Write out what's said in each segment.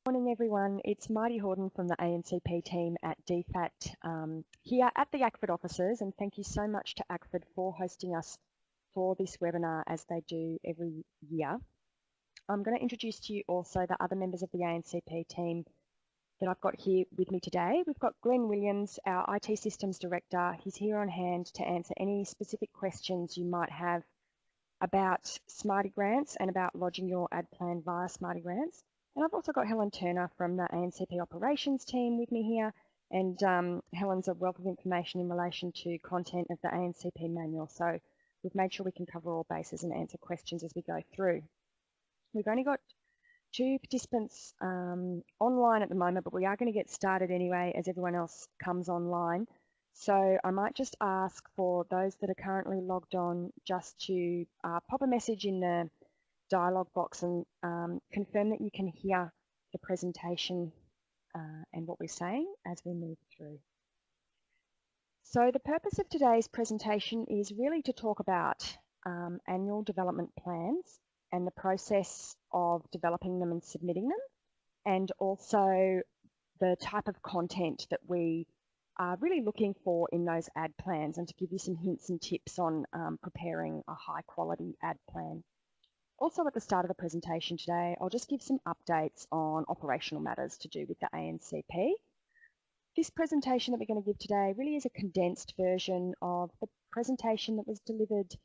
Morning everyone, it's Marty Horton from the ANCP team at DFAT here at the ACFID offices, and thank you so much to ACFID for hosting us for this webinar as they do every year. I'm going to introduce to you also the other members of the ANCP team that I've got here with me today. We've got Glenn Williams, our IT Systems Director. He's here on hand to answer any specific questions you might have about Smarty Grants and about lodging your ADPLAN via Smarty Grants. And I've also got Helen Turner from the ANCP operations team with me here, and Helen's a wealth of information in relation to content of the ANCP manual. So we've made sure we can cover all bases and answer questions as we go through. We've only got 2 participants online at the moment, but we are going to get started anyway as everyone else comes online. So I might just ask for those that are currently logged on just to pop a message in the dialog box and confirm that you can hear the presentation and what we're saying as we move through. So the purpose of today's presentation is really to talk about annual development plans and the process of developing them and submitting them, and also the type of content that we are really looking for in those ad plans, and to give you some hints and tips on preparing a high quality ad plan. Also at the start of the presentation today, I'll just give some updates on operational matters to do with the ANCP. This presentation that we're going to give today really is a condensed version of the presentation that was delivered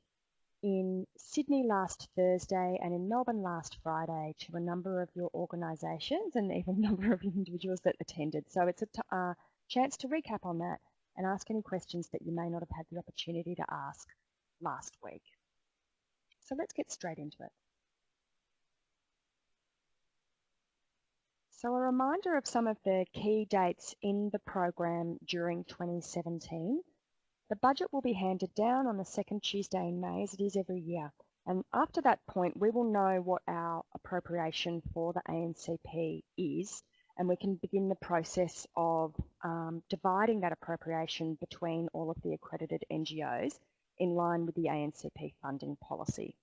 in Sydney last Thursday and in Melbourne last Friday to a number of your organisations and even a number of individuals that attended. So it's a chance to recap on that and ask any questions that you may not have had the opportunity to ask last week. So let's get straight into it. So a reminder of some of the key dates in the program during 2017. The budget will be handed down on the second Tuesday in May, as it is every year. And after that point, we will know what our appropriation for the ANCP is, and we can begin the process of dividing that appropriation between all of the accredited NGOs in line with the ANCP funding policy.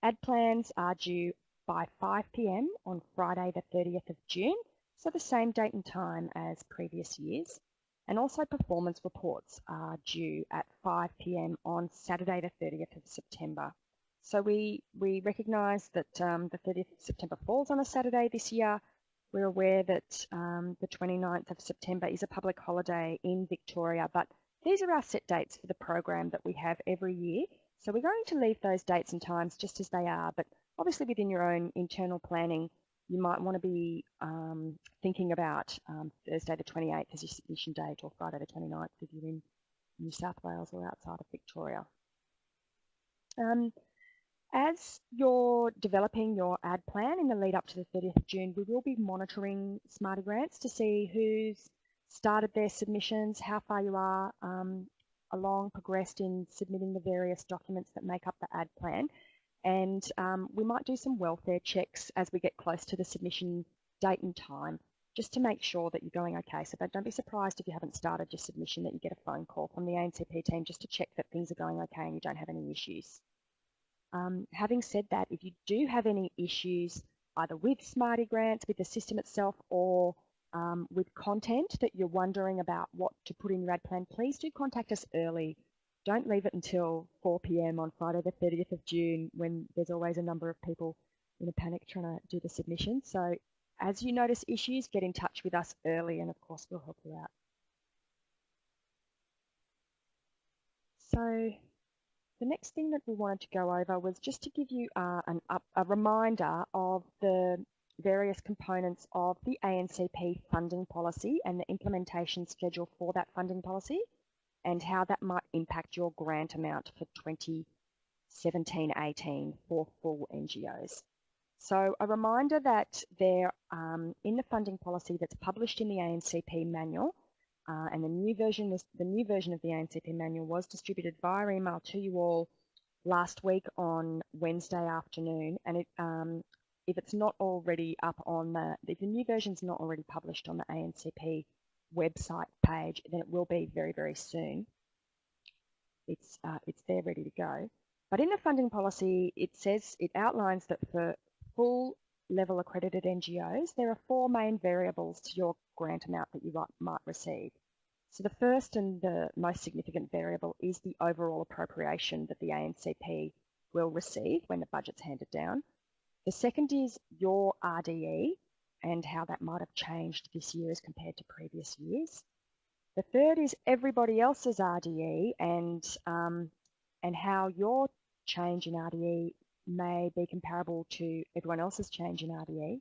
Ad plans are due by 5 p.m. on Friday the 30th of June, so the same date and time as previous years. And also performance reports are due at 5 p.m. on Saturday the 30th of September. So we recognise that the 30th of September falls on a Saturday this year. We're aware that the 29th of September is a public holiday in Victoria, but these are our set dates for the program that we have every year. So we're going to leave those dates and times just as they are, but obviously within your own internal planning, you might want to be thinking about Thursday the 28th as your submission date, or Friday the 29th if you're in New South Wales or outside of Victoria. As you're developing your ad plan in the lead up to the 30th of June, we will be monitoring Smarty Grants to see who's started their submissions, how far you are along, progressed in submitting the various documents that make up the ad plan. And we might do some welfare checks as we get close to the submission date and time, just to make sure that you're going okay. So don't be surprised if you haven't started your submission that you get a phone call from the ANCP team just to check that things are going okay and you don't have any issues. Having said that, if you do have any issues either with Smarty Grants, with the system itself, or with content that you're wondering about what to put in your ad plan, please do contact us early. Don't leave it until 4 p.m. on Friday the 30th of June, when there's always a number of people in a panic trying to do the submission. So as you notice issues, get in touch with us early, and of course we'll help you out. So the next thing that we wanted to go over was just to give you a reminder of the various components of the ANCP funding policy and the implementation schedule for that funding policy, and how that might impact your grant amount for 2017-18 for full NGOs. So a reminder that there, in the funding policy that's published in the ANCP manual, and the new version of the ANCP manual was distributed via email to you all last week on Wednesday afternoon. And if it's not already up on if the new version's not already published on the ANCP website page, then it will be very, very soon. It's there ready to go. But in the funding policy, it outlines that for full level accredited NGOs, there are 4 main variables to your grant amount that you might receive. So the first and the most significant variable is the overall appropriation that the ANCP will receive when the budget's handed down. The second is your RDE and how that might have changed this year as compared to previous years. The third is everybody else's RDE and how your change in RDE may be comparable to everyone else's change in RDE.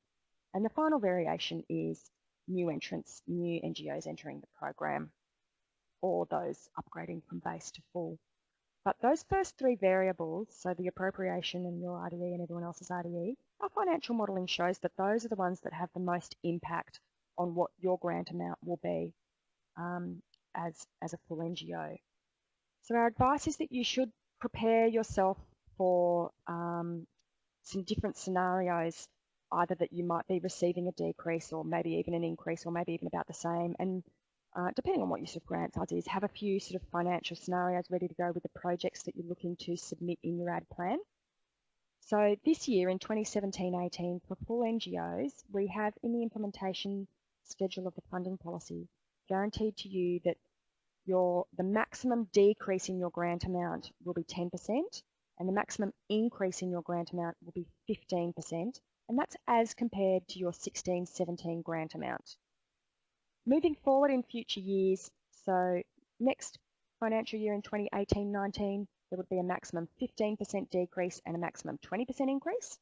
And the final variation is new entrants, new NGOs entering the program, or those upgrading from base to full. But those first 3 variables, so the appropriation and your RDE and everyone else's RDE, our financial modelling shows that those are the ones that have the most impact on what your grant amount will be as a full NGO. So our advice is that you should prepare yourself for some different scenarios, either that you might be receiving a decrease or maybe even an increase or maybe even about the same. And depending on what your sort of grant size is, have a few sort of financial scenarios ready to go with the projects that you're looking to submit in your ADPLAN. So this year in 2017-18 for full NGOs, we have in the implementation schedule of the funding policy guaranteed to you that the maximum decrease in your grant amount will be 10% and the maximum increase in your grant amount will be 15%, and that's as compared to your 16-17 grant amount. Moving forward in future years, so next financial year in 2018-19, there would be a maximum 15% decrease and a maximum 20% increase.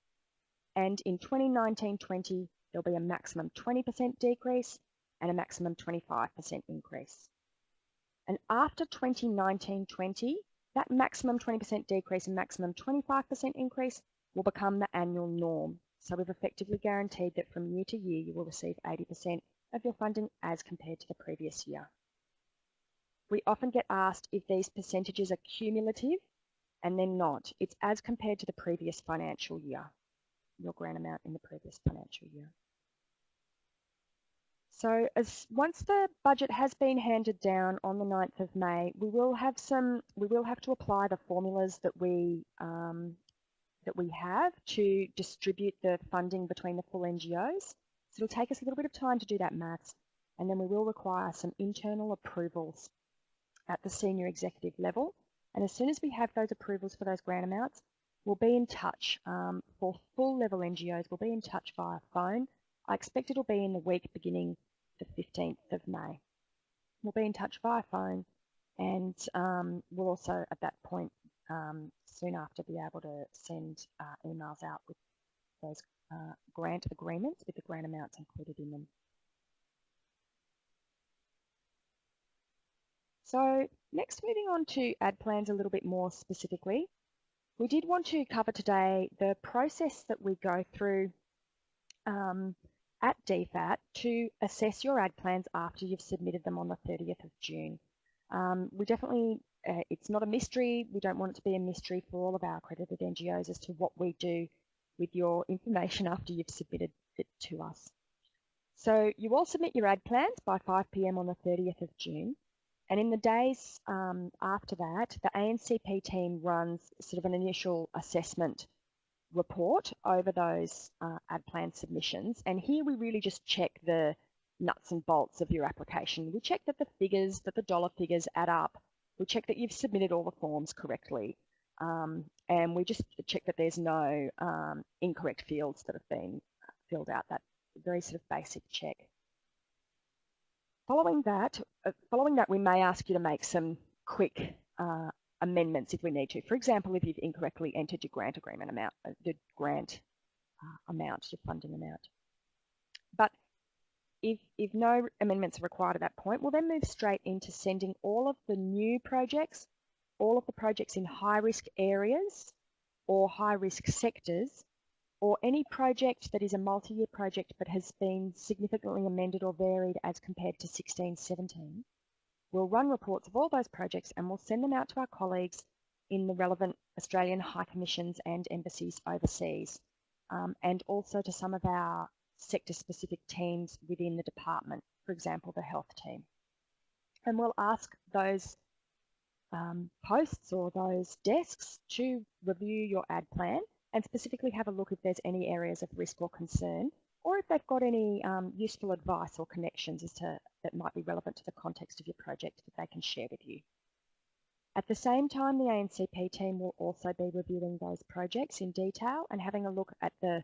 And in 2019-20, there'll be a maximum 20% decrease and a maximum 25% increase. And after 2019-20, that maximum 20% decrease and maximum 25% increase will become the annual norm. So we've effectively guaranteed that from year to year, you will receive 80% of your funding as compared to the previous year. We often get asked if these percentages are cumulative, and they're not. It's as compared to the previous financial year, your grant amount in the previous financial year. So once the budget has been handed down on the 9th of May, we will have to apply the formulas that we have to distribute the funding between the full NGOs. So it'll take us a little bit of time to do that maths, and then we will require some internal approvals at the senior executive level. And as soon as we have those approvals for those grant amounts, we'll be in touch. For full level NGOs, we'll be in touch via phone. I expect it'll be in the week beginning the 15th of May. We'll be in touch via phone, and we'll also at that point soon after be able to send emails out with those grant agreements with the grant amounts included in them. So next, moving on to ADPLANs a little bit more specifically, we did want to cover today the process that we go through at DFAT to assess your ADPLANs after you've submitted them on the 30th of June. We definitely, it's not a mystery. We don't want it to be a mystery for all of our accredited NGOs as to what we do with your information after you've submitted it to us. So you all submit your ADPLANs by 5 p.m. on the 30th of June. And in the days after that, the ANCP team runs sort of an initial assessment report over those ADPLAN submissions. And here we really just check the nuts and bolts of your application. We check that the figures, that the dollar figures add up. We check that you've submitted all the forms correctly. And we just check that there's no incorrect fields that have been filled out, that very sort of basic check. Following that, we may ask you to make some quick amendments if we need to. For example, if you've incorrectly entered your grant agreement amount, the grant amount, your funding amount. But if no amendments are required at that point, we'll then move straight into sending all of the new projects, all of the projects in high-risk areas or high-risk sectors, or any project that is a multi-year project but has been significantly amended or varied as compared to 16-17, we'll run reports of all those projects and we'll send them out to our colleagues in the relevant Australian High Commissions and embassies overseas, and also to some of our sector-specific teams within the department, for example, the health team. And we'll ask those posts or those desks to review your ADPLAN and specifically have a look if there's any areas of risk or concern, or if they've got any useful advice or connections that might be relevant to the context of your project that they can share with you. At the same time, the ANCP team will also be reviewing those projects in detail and having a look at the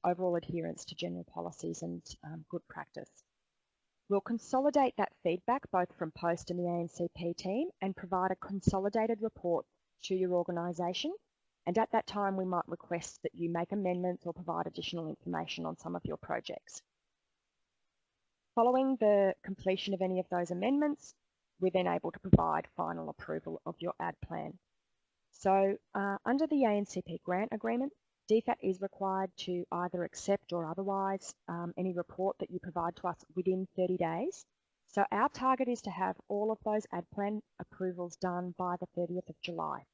overall adherence to general policies and good practice. We'll consolidate that feedback both from POST and the ANCP team and provide a consolidated report to your organisation. And at that time, we might request that you make amendments or provide additional information on some of your projects. Following the completion of any of those amendments, we're then able to provide final approval of your ADPLAN. So under the ANCP grant agreement, DFAT is required to either accept or otherwise any report that you provide to us within 30 days. So our target is to have all of those ADPLAN approvals done by the 30th of July.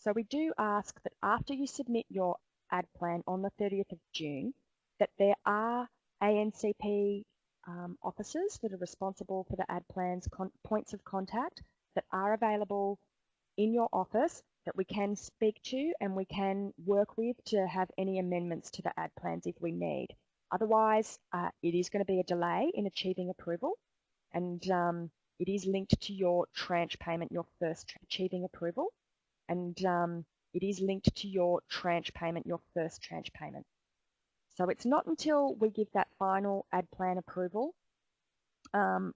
So we do ask that after you submit your ADPLAN on the 30th of June, that there are ANCP officers that are responsible for the ADPLAN's points of contact that are available in your office that we can speak to and we can work with to have any amendments to the ADPLANs if we need. Otherwise, it is going to be a delay in achieving approval, and it is linked to your tranche payment, your first achieving approval, and it is linked to your tranche payment, your first tranche payment. So it's not until we give that final ADPLAN approval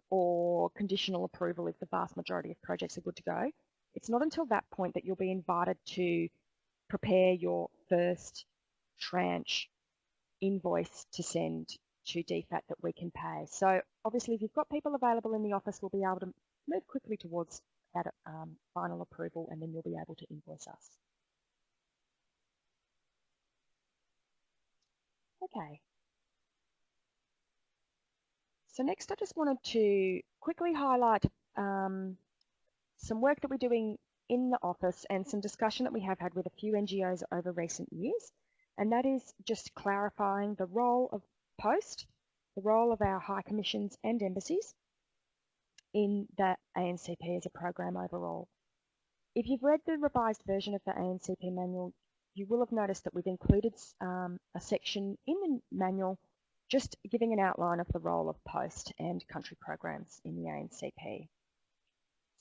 or conditional approval if the vast majority of projects are good to go, it's not until that point that you'll be invited to prepare your first tranche invoice to send to DFAT that we can pay. So obviously if you've got people available in the office, we'll be able to move quickly towards that final approval, and then you'll be able to invoice us. Okay. So next I just wanted to quickly highlight some work that we're doing in the office and some discussion that we have had with a few NGOs over recent years, and that is just clarifying the role of POST, the role of our high commissions and embassies in the ANCP as a program overall. If you've read the revised version of the ANCP manual, you will have noticed that we've included a section in the manual just giving an outline of the role of POST and country programs in the ANCP.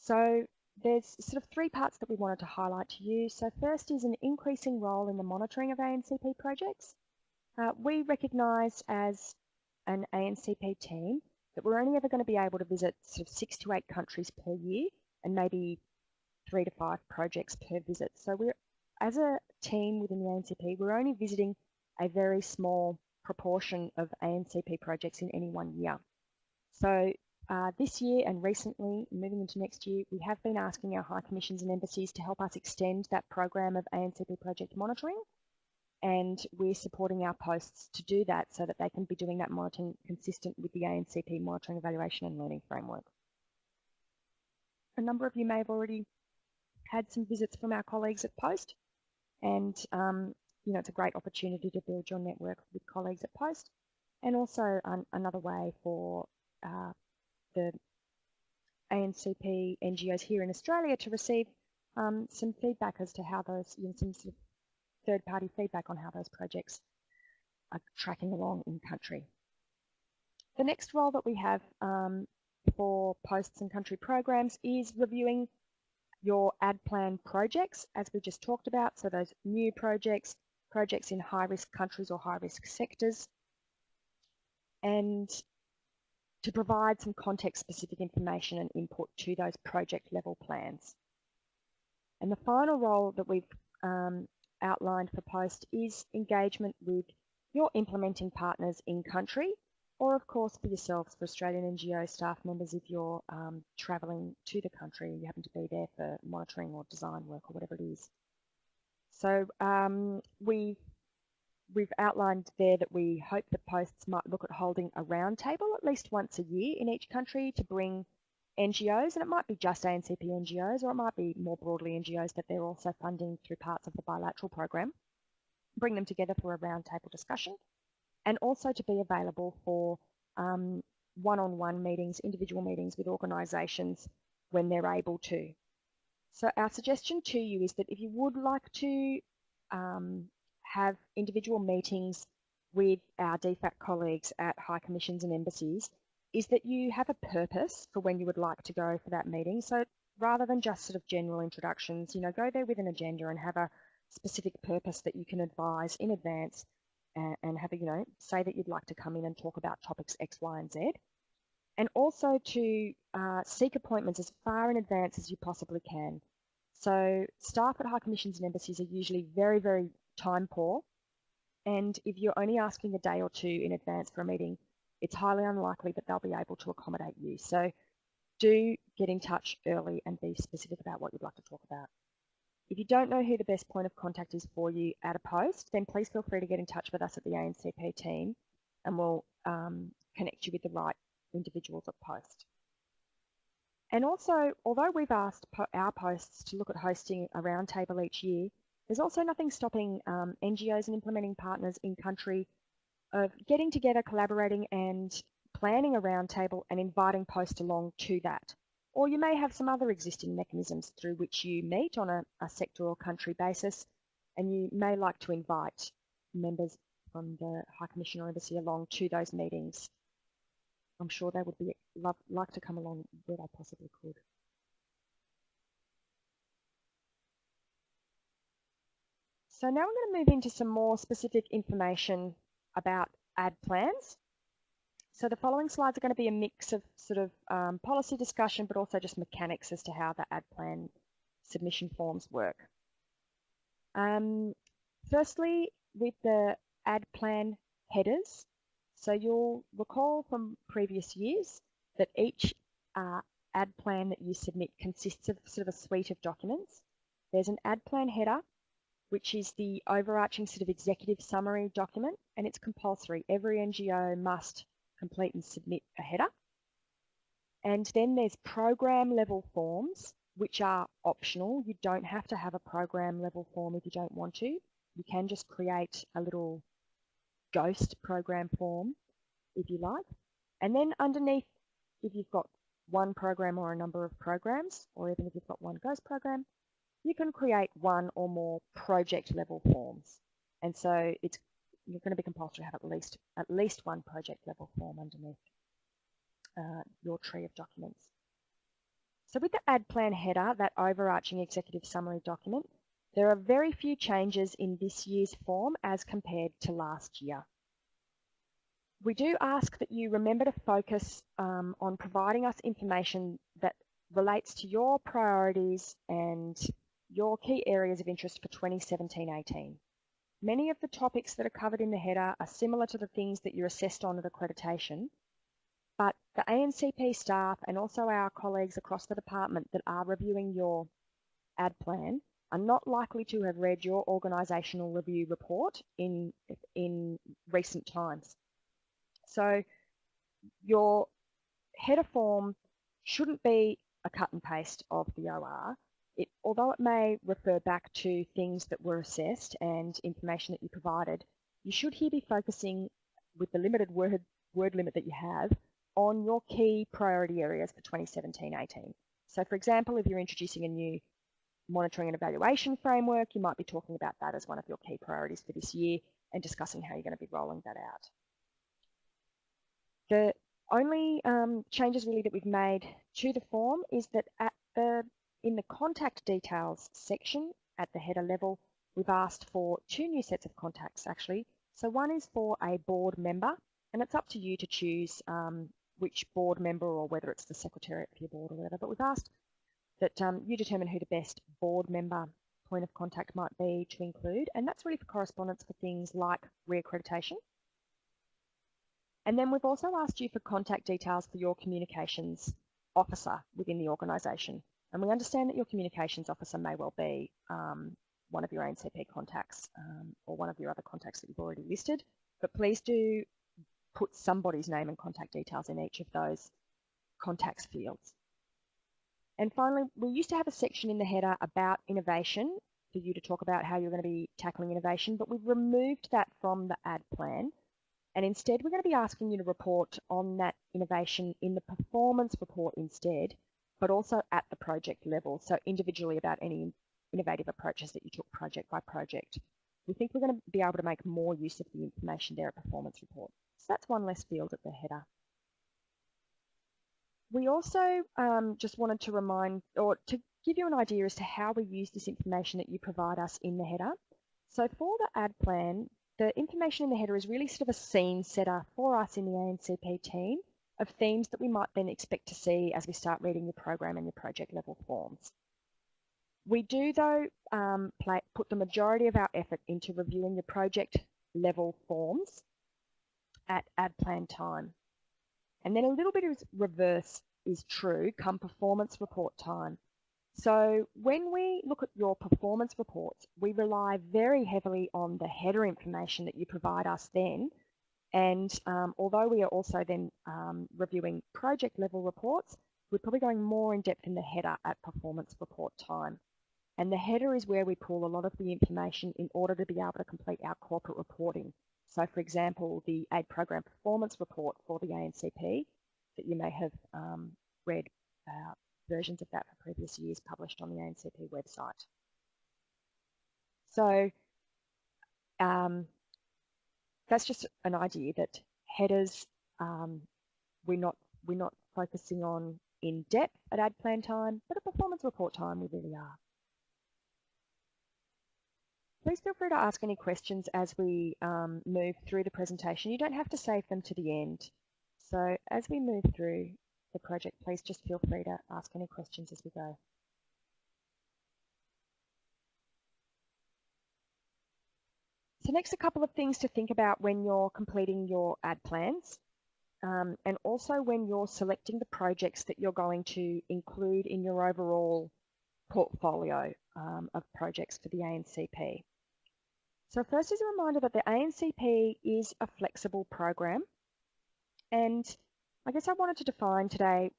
So there's sort of three parts that we wanted to highlight to you. So first is an increasing role in the monitoring of ANCP projects. We recognise as an ANCP team that we're only ever going to be able to visit sort of 6 to 8 countries per year and maybe 3 to 5 projects per visit. So we're, as a team within the ANCP, we're only visiting a very small proportion of ANCP projects in any one year. So this year and recently, moving into next year, we have been asking our high commissions and embassies to help us extend that program of ANCP project monitoring, and we're supporting our posts to do that so that they can be doing that monitoring consistent with the ANCP monitoring, evaluation and learning framework. A number of you may have already had some visits from our colleagues at POST, and you know, it's a great opportunity to build your network with colleagues at POST, and also another way for the ANCP NGOs here in Australia to receive some feedback as to how those, you know, some sort of third-party feedback on how those projects are tracking along in country. The next role that we have for posts and country programs is reviewing your ADPLAN projects, as we just talked about, so those new projects, projects in high-risk countries or high-risk sectors, and to provide some context-specific information and input to those project-level plans. And the final role that we've outlined for POST is engagement with your implementing partners in country, or of course for yourselves, for Australian NGO staff members, if you're travelling to the country, you happen to be there for monitoring or design work or whatever it is. So we've outlined there that we hope that posts might look at holding a roundtable at least once a year in each country to bring NGOs, and it might be just ANCP NGOs, or it might be more broadly NGOs that they're also funding through parts of the bilateral program, bring them together for a roundtable discussion, and also to be available for one-on-one meetings, individual meetings with organisations when they're able to. So our suggestion to you is that if you would like to have individual meetings with our DFAT colleagues at high commissions and embassies is that you have a purpose for when you would like to go for that meeting. So rather than just sort of general introductions, go there with an agenda and have a specific purpose that you can advise in advance and have a, say that you'd like to come in and talk about topics X, Y, and Z. And also to seek appointments as far in advance as you possibly can. So staff at high commissions and embassies are usually very, very time poor. And if you're only asking a day or two in advance for a meeting, it's highly unlikely that they'll be able to accommodate you. So do get in touch early and be specific about what you'd like to talk about. If you don't know who the best point of contact is for you at a post, then please feel free to get in touch with us at the ANCP team and we'll connect you with the right individuals at post. And also, although we've asked our posts to look at hosting a roundtable each year, there's also nothing stopping NGOs and implementing partners in country of getting together, collaborating and planning a roundtable and inviting posts along to that. Or you may have some other existing mechanisms through which you meet on a sector or country basis, and you may like to invite members from the High Commission or Embassy along to those meetings. I'm sure they would be like to come along where they possibly could. So now we're going to move into some more specific information about ADPLANs. So the following slides are going to be a mix of sort of policy discussion, but also just mechanics as to how the ADPLAN submission forms work. Firstly, with the ADPLAN headers, so you'll recall from previous years that each ADPLAN that you submit consists of sort of a suite of documents. There's an ADPLAN header, which is the overarching sort of executive summary document, and it's compulsory. Every NGO must complete and submit a header. And then there's program level forms, which are optional. You don't have to have a program level form if you don't want to. You can just create a little ghost program form if you like. And then underneath, if you've got one program or a number of programs, or even if you've got one ghost program, you can create one or more project level forms. And so you're going to be compulsory to have at least one project level form underneath your tree of documents. So with the ADPLAN header, that overarching executive summary document, there are very few changes in this year's form as compared to last year. We do ask that you remember to focus on providing us information that relates to your priorities and your key areas of interest for 2017-18. Many of the topics that are covered in the header are similar to the things that you're assessed on at accreditation, but the ANCP staff and also our colleagues across the department that are reviewing your ADPLAN are not likely to have read your organisational review report in recent times. So your header form shouldn't be a cut and paste of the OR. Although it may refer back to things that were assessed and information that you provided, you should here be focusing with the limited word limit that you have on your key priority areas for 2017-18. So for example, if you're introducing a new monitoring and evaluation framework, you might be talking about that as one of your key priorities for this year and discussing how you're going to be rolling that out. The only changes really that we've made to the form is that in the contact details section at the header level, we've asked for two new sets of contacts actually. So one is for a board member, and it's up to you to choose which board member or whether it's the secretariat for your board or whatever, but we've asked that you determine who the best board member point of contact might be to include, and that's really for correspondence for things like reaccreditation. And then we've also asked you for contact details for your communications officer within the organisation. And we understand that your communications officer may well be one of your ANCP contacts or one of your other contacts that you've already listed, but please do put somebody's name and contact details in each of those contacts fields. And finally, we used to have a section in the header about innovation for you to talk about how you're going to be tackling innovation, but we've removed that from the ADPLAN. And instead, we're going to be asking you to report on that innovation in the performance report instead, but also at the project level, so individually about any innovative approaches that you took project by project. we think we're going to be able to make more use of the information there at performance report. So that's one less field at the header. We also just wanted to remind, or to give you an idea as to how we use this information that you provide us in the header. So for the ADPLAN, the information in the header is really sort of a scene setter for us in the ANCP team of themes that we might then expect to see as we start reading your program and your project level forms. We do, though, put the majority of our effort into reviewing your project level forms at ADPLAN time. And then a little bit of reverse is true come performance report time. So when we look at your performance reports, we rely very heavily on the header information that you provide us then. And although we are also then reviewing project level reports, we're probably going more in depth in the header at performance report time. And the header is where we pull a lot of the information in order to be able to complete our corporate reporting. So for example, the AID program performance report for the ANCP that you may have read versions of that for previous years published on the ANCP website. So that's just an idea that headers we're not focusing on in depth at ADPLAN time, but at performance report time we really are. Please feel free to ask any questions as we move through the presentation. You don't have to save them to the end. So as we move through the project, please just feel free to ask any questions as we go. So next, a couple of things to think about when you're completing your ADPLANs, and also when you're selecting the projects that you're going to include in your overall portfolio of projects for the ANCP. So first is a reminder that the ANCP is a flexible program, and I guess I wanted to sort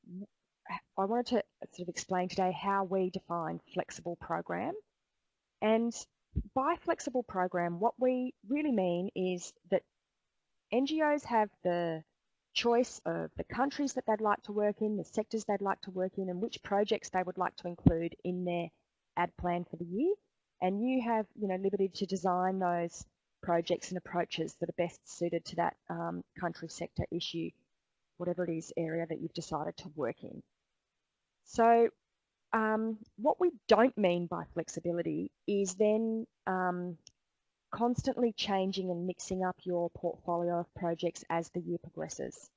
of explain today how we define flexible program. And by flexible program, what we really mean is that NGOs have the choice of the countries that they'd like to work in, the sectors they'd like to work in, and which projects they would like to include in their ADPLAN for the year. And you have, liberty to design those projects and approaches that are best suited to that country, sector, issue, whatever it is, area that you've decided to work in. So what we don't mean by flexibility is then constantly changing and mixing up your portfolio of projects as the year progresses.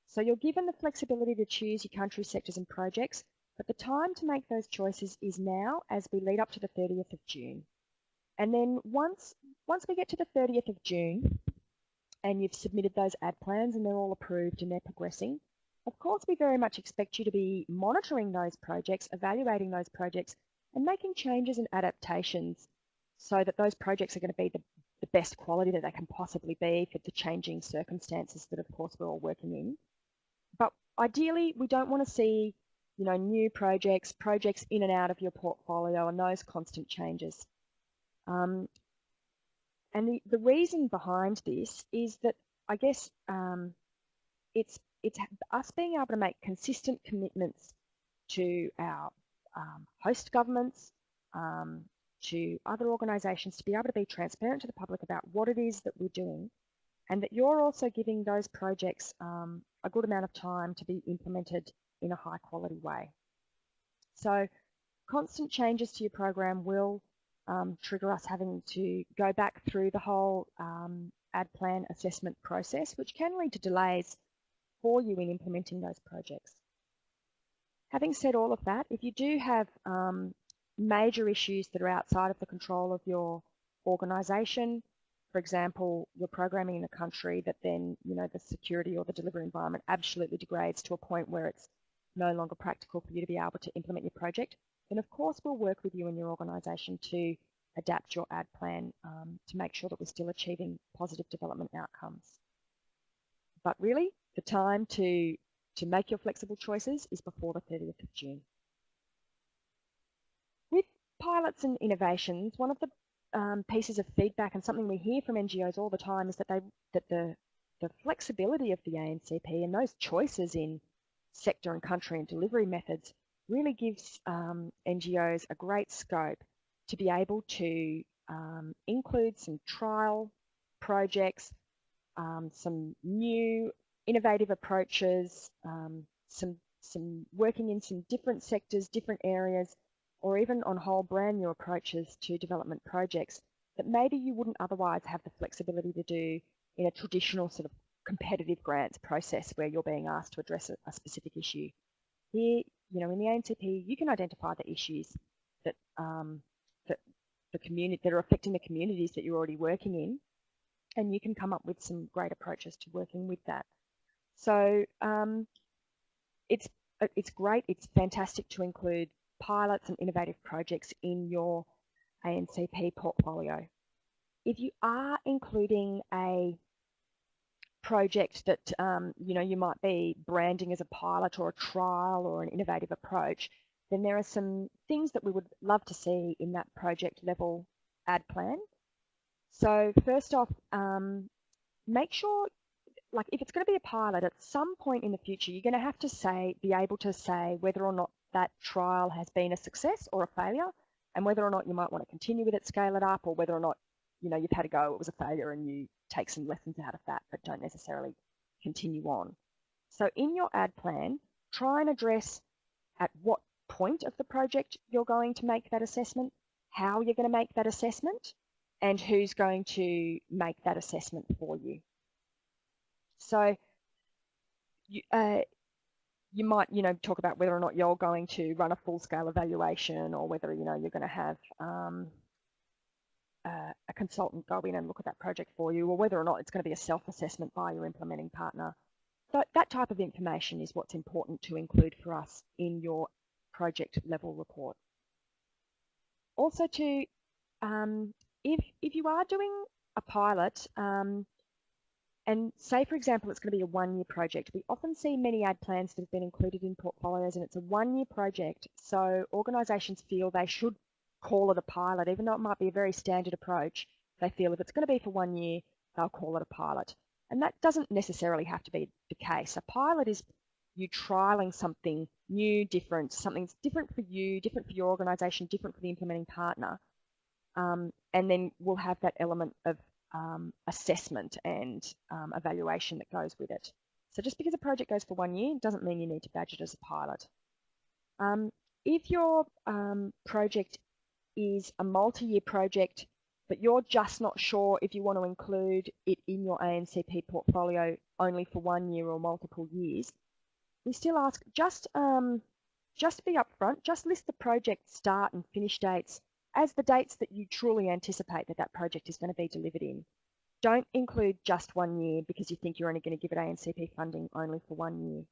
So you're given the flexibility to choose your country, sectors and projects, but the time to make those choices is now as we lead up to the 30th of June. And then once we get to the 30th of June and you've submitted those ADPLANs and they're all approved and they're progressing, of course we very much expect you to be monitoring those projects, evaluating those projects and making changes and adaptations so that those projects are going to be the best quality that they can possibly be for the changing circumstances that of course we're all working in. But ideally we don't want to see new projects in and out of your portfolio and those constant changes. And the reason behind this is that I guess it's us being able to make consistent commitments to our host governments, to other organisations, to be able to be transparent to the public about what it is that we're doing, and that you're also giving those projects a good amount of time to be implemented in a high quality way. So constant changes to your program will trigger us having to go back through the whole ADPLAN assessment process, which can lead to delays for you in implementing those projects. Having said all of that, if you do have major issues that are outside of the control of your organisation, for example, you're programming in a country that then, the security or the delivery environment absolutely degrades to a point where it's no longer practical for you to be able to implement your project, then of course we'll work with you and your organisation to adapt your ADPLAN to make sure that we're still achieving positive development outcomes. But really, the time to make your flexible choices is before the 30th of June. With pilots and innovations, one of the pieces of feedback and something we hear from NGOs all the time is that the flexibility of the ANCP and those choices in sector and country and delivery methods really gives NGOs a great scope to be able to include some trial projects, some new innovative approaches, some working in some different sectors, different areas, or even on whole brand new approaches to development projects that maybe you wouldn't otherwise have the flexibility to do in a traditional sort of competitive grants process where you're being asked to address a specific issue. Here, you know, in the ANCP, you can identify the issues that that are affecting the communities that you're already working in, and you can come up with some great approaches to working with that. So it's great, it's fantastic to include pilots and innovative projects in your ANCP portfolio. If you are including a project that you know, you might be branding as a pilot or a trial or an innovative approach, then there are some things that we would love to see in that project level ad plan. So first off, make sure, like if it's going to be a pilot, at some point in the future, you're going to have to be able to say whether or not that trial has been a success or a failure, and whether or not you might want to continue with it, scale it up, or whether or not, you know, you've had a go, it was a failure, and you take some lessons out of that, but don't necessarily continue on. So in your ad plan, try and address at what point of the project you're going to make that assessment, how you're going to make that assessment, and who's going to make that assessment for you. So you might, you know, talk about whether or not you're going to run a full-scale evaluation, or whether, you know, you're going to have a consultant go in and look at that project for you, or whether or not it's going to be a self-assessment by your implementing partner. But that type of information is what's important to include for us in your project level report. Also, to if you are doing a pilot, and say, for example, it's going to be a one-year project. We often see many ad plans that have been included in portfolios, and it's a one-year project. So organisations feel they should call it a pilot, even though it might be a very standard approach. They feel if it's going to be for 1 year, they'll call it a pilot. And that doesn't necessarily have to be the case. A pilot is you trialing something new, different, something that's different for you, different for your organisation, different for the implementing partner. And then we'll have that element of assessment and evaluation that goes with it. So just because a project goes for 1 year doesn't mean you need to badge it as a pilot. If your project is a multi-year project, but you're just not sure if you want to include it in your ANCP portfolio only for 1 year or multiple years, we still ask just be upfront, just list the project start and finish dates as the dates that you truly anticipate that project is going to be delivered in. Don't include just 1 year because you think you're only going to give it ANCP funding only for 1 year.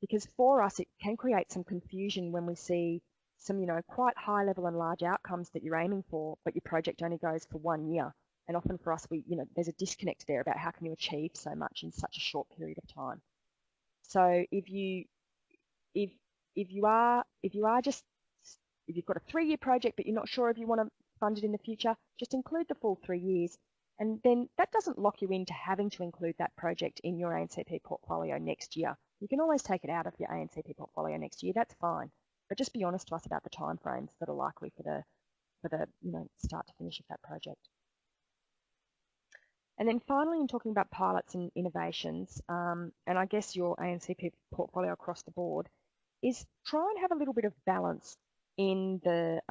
Because for us, it can create some confusion when we see some, you know, quite high level and large outcomes that you're aiming for, but your project only goes for 1 year. And often for us, you know, there's a disconnect there about how can you achieve so much in such a short period of time. So if you've got a 3-year project, but you're not sure if you want to fund it in the future, just include the full 3 years. And then that doesn't lock you into having to include that project in your ANCP portfolio next year. You can always take it out of your ANCP portfolio next year, that's fine. But just be honest to us about the timeframes that are likely for the you know, start to finish of that project. And then finally, in talking about pilots and innovations, and I guess your ANCP portfolio across the board, is try and have a little bit of balance in the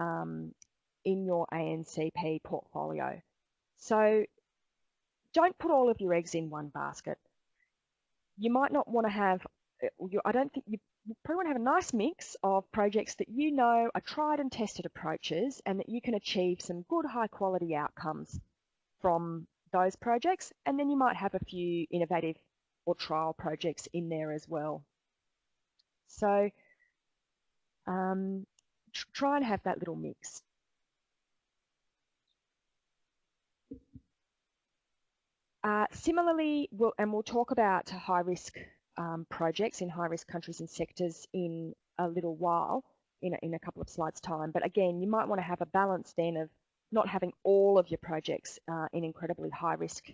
in your ANCP portfolio. So don't put all of your eggs in one basket. You might not want to have, I don't think you probably want to have a nice mix of projects that you know are tried and tested approaches and that you can achieve some good high quality outcomes from those projects. And then you might have a few innovative or trial projects in there as well. So try and have that little mix. Similarly, we'll talk about high-risk projects in high-risk countries and sectors in a little while, in a couple of slides' time. But again, you might want to have a balance then of not having all of your projects in incredibly high-risk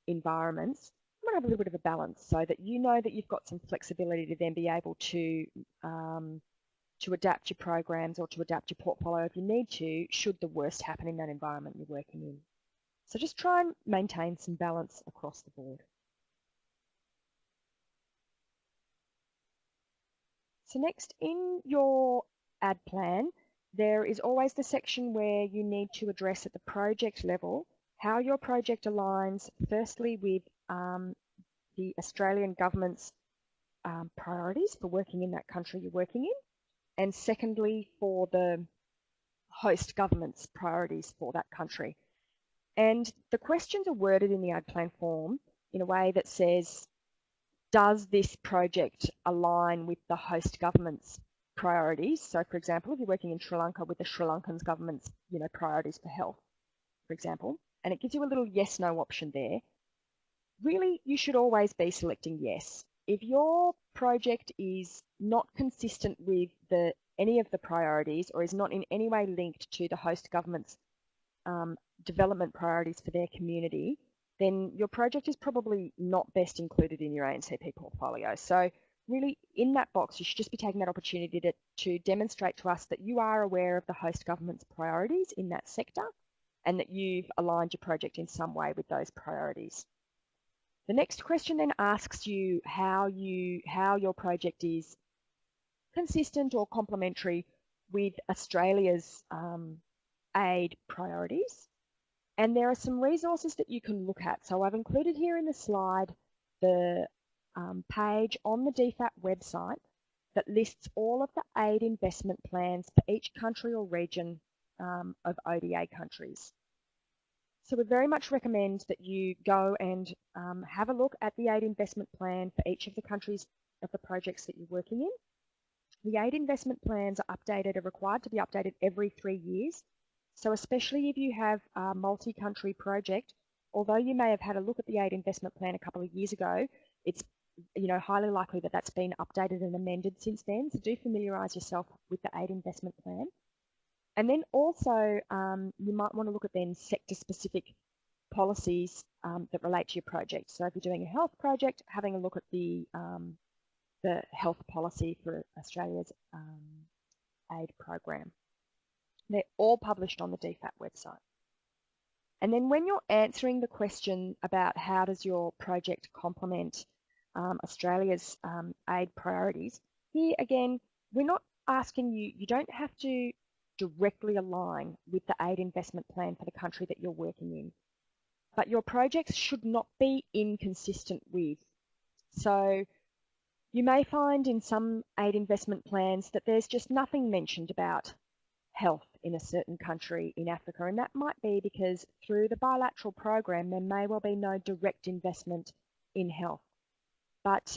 environments. You want to have a little bit of a balance so that you know that you've got some flexibility to then be able to to adapt your programs or to adapt your portfolio if you need to, should the worst happen in that environment you're working in. So just try and maintain some balance across the board. So next, in your ADPLAN, there is always the section where you need to address at the project level how your project aligns firstly with the Australian government's priorities for working in that country you're working in, and secondly for the host government's priorities for that country. And the questions are worded in the ADPLAN form in a way that says, does this project align with the host government's priorities? So for example, if you're working in Sri Lanka with the Sri Lankan government's priorities for health, for example, and it gives you a little yes, no option there. Really, you should always be selecting yes. If your project is not consistent with any of the priorities or is not in any way linked to the host government's development priorities for their community, then your project is probably not best included in your ANCP portfolio. So really, in that box, you should just be taking that opportunity to demonstrate to us that you are aware of the host government's priorities in that sector and that you've aligned your project in some way with those priorities. The next question then asks you how your project is consistent or complementary with Australia's aid priorities. And there are some resources that you can look at. So I've included here in the slide the page on the DFAT website that lists all of the aid investment plans for each country or region of ODA countries. So we very much recommend that you go and have a look at the aid investment plan for each of the countries of the projects that you're working in. The aid investment plans are required to be updated every 3 years. So especially if you have a multi-country project, although you may have had a look at the aid investment plan a couple of years ago, it's highly likely that that's been updated and amended since then. So do familiarise yourself with the aid investment plan. And then also you might want to look at then sector-specific policies that relate to your project. So if you're doing a health project, having a look at the health policy for Australia's aid program. They're all published on the DFAT website. And then when you're answering the question about how does your project complement Australia's aid priorities, here again, we're not asking you don't have to directly align with the aid investment plan for the country that you're working in, but your projects should not be inconsistent with. So you may find in some aid investment plans that there's just nothing mentioned about health in a certain country in Africa, and that might be because through the bilateral program there may well be no direct investment in health. But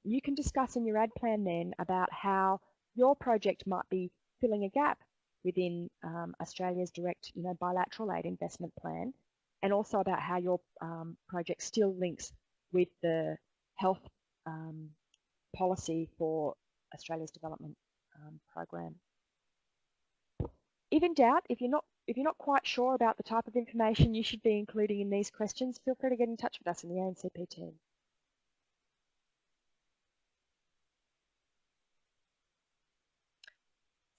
you can discuss in your ADPLAN then about how your project might be filling a gap within Australia's direct bilateral aid investment plan, and also about how your project still links with the health policy for Australia's development program. If in doubt, if you're not quite sure about the type of information you should be including in these questions, feel free to get in touch with us in the ANCP team.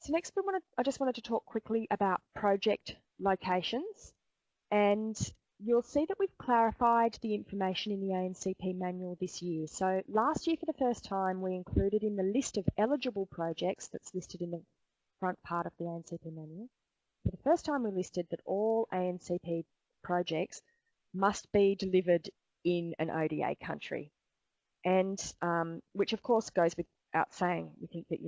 So next I just wanted to talk quickly about project locations, and you'll see that we've clarified the information in the ANCP manual this year. So last year for the first time we included in the list of eligible projects that's listed in the front part of the ANCP manual. For the first time we listed that all ANCP projects must be delivered in an ODA country, and which of course goes without saying. We think that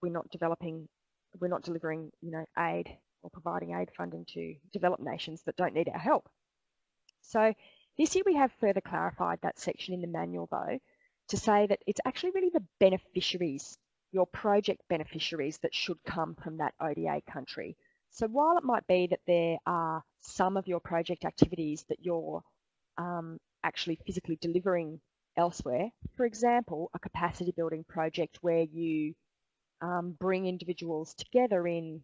we're not delivering aid or providing aid funding to developed nations that don't need our help. So this year we have further clarified that section in the manual though to say that it's actually really the beneficiaries, your project beneficiaries, that should come from that ODA country. So while it might be that there are some of your project activities that you're actually physically delivering elsewhere, for example, a capacity building project where you bring individuals together in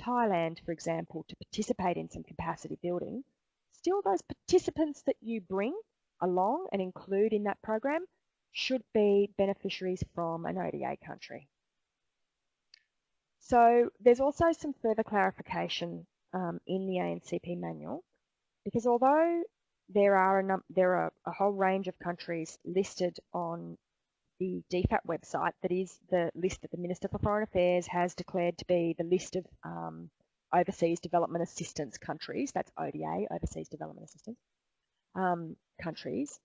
Thailand, for example, to participate in some capacity building, still those participants that you bring along and include in that program should be beneficiaries from an ODA country. So there's also some further clarification in the ANCP manual, because although there are a whole range of countries listed on the DFAT website, that is the list that the Minister for Foreign Affairs has declared to be the list of overseas development assistance countries, that's ODA, overseas development assistance countries,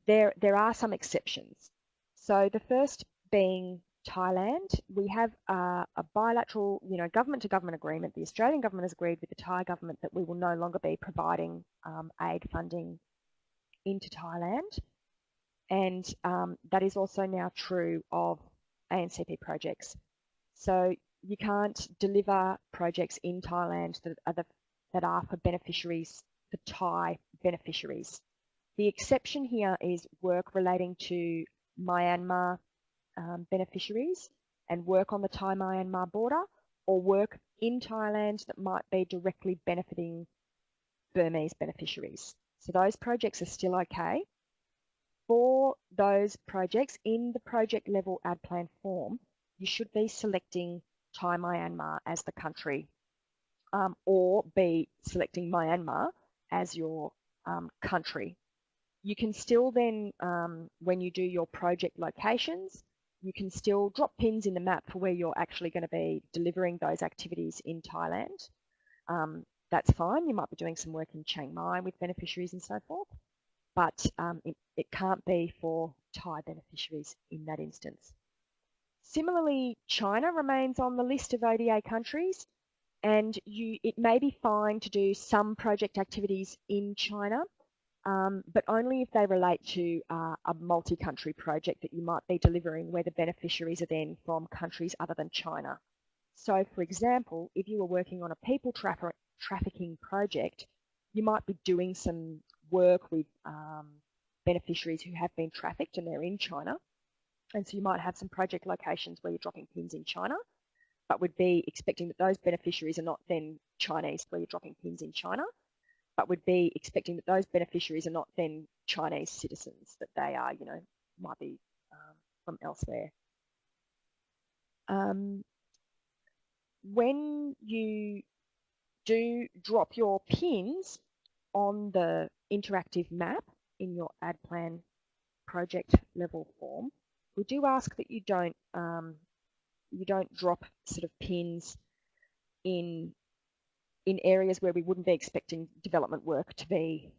there are some exceptions. So the first being Thailand. We have a bilateral, government-to-government agreement. The Australian government has agreed with the Thai government that we will no longer be providing aid funding into Thailand, and that is also now true of ANCP projects. So you can't deliver projects in Thailand that are for beneficiaries, for Thai beneficiaries. The exception here is work relating to Myanmar beneficiaries and work on the Thai-Myanmar border, or work in Thailand that might be directly benefiting Burmese beneficiaries. So those projects are still okay. For those projects, in the project level ADPLAN form, you should be selecting Thai-Myanmar as the country, or be selecting Myanmar as your country. You can still then, when you do your project locations, you can still drop pins in the map for where you're actually going to be delivering those activities in Thailand. That's fine. You might be doing some work in Chiang Mai with beneficiaries and so forth, but it can't be for Thai beneficiaries in that instance. Similarly, China remains on the list of ODA countries, and it may be fine to do some project activities in China, but only if they relate to a multi-country project that you might be delivering where the beneficiaries are then from countries other than China. So for example, if you were working on a people trafficking project, you might be doing some work with beneficiaries who have been trafficked and they're in China. And so you might have some project locations where you're dropping pins in China, but would be expecting that those beneficiaries are not then Chinese, where you're dropping pins in China, but would be expecting that those beneficiaries are not then Chinese citizens, that they are, might be from elsewhere. When you do drop your pins on the interactive map in your ADPLAN project level form, we do ask that you don't drop sort of pins in areas where we wouldn't be expecting development work to be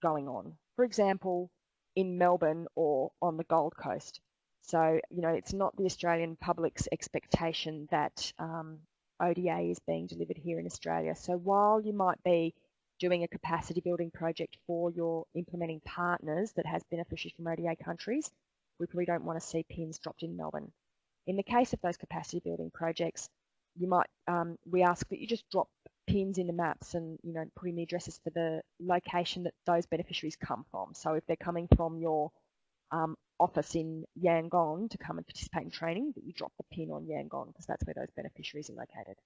going on. For example, in Melbourne or on the Gold Coast. So, it's not the Australian public's expectation that ODA is being delivered here in Australia. So while you might be doing a capacity building project for your implementing partners that has beneficiaries from ODA countries, we probably don't want to see pins dropped in Melbourne. In the case of those capacity building projects, you might, we ask that you just drop pins in the maps and, put in the addresses for the location that those beneficiaries come from. So if they're coming from your office in Yangon to come and participate in training, that you drop the pin on Yangon, because that's where those beneficiaries are located.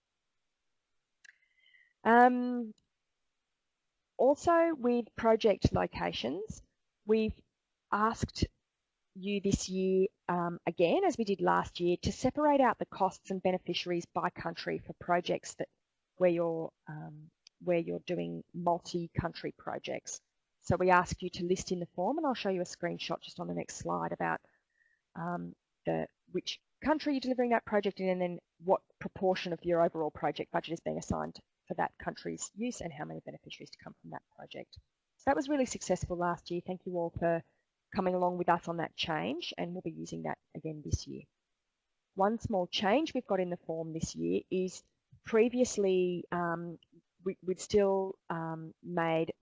Also with project locations, we've asked you this year, again, as we did last year, to separate out the costs and beneficiaries by country for projects where you're doing multi-country projects. So we ask you to list in the form, and I'll show you a screenshot just on the next slide about which country you're delivering that project in, and then what proportion of your overall project budget is being assigned for that country's use, and how many beneficiaries to come from that project. So that was really successful last year. Thank you all for coming along with us on that change, and we'll be using that again this year. One small change we've got in the form this year is previously we'd still made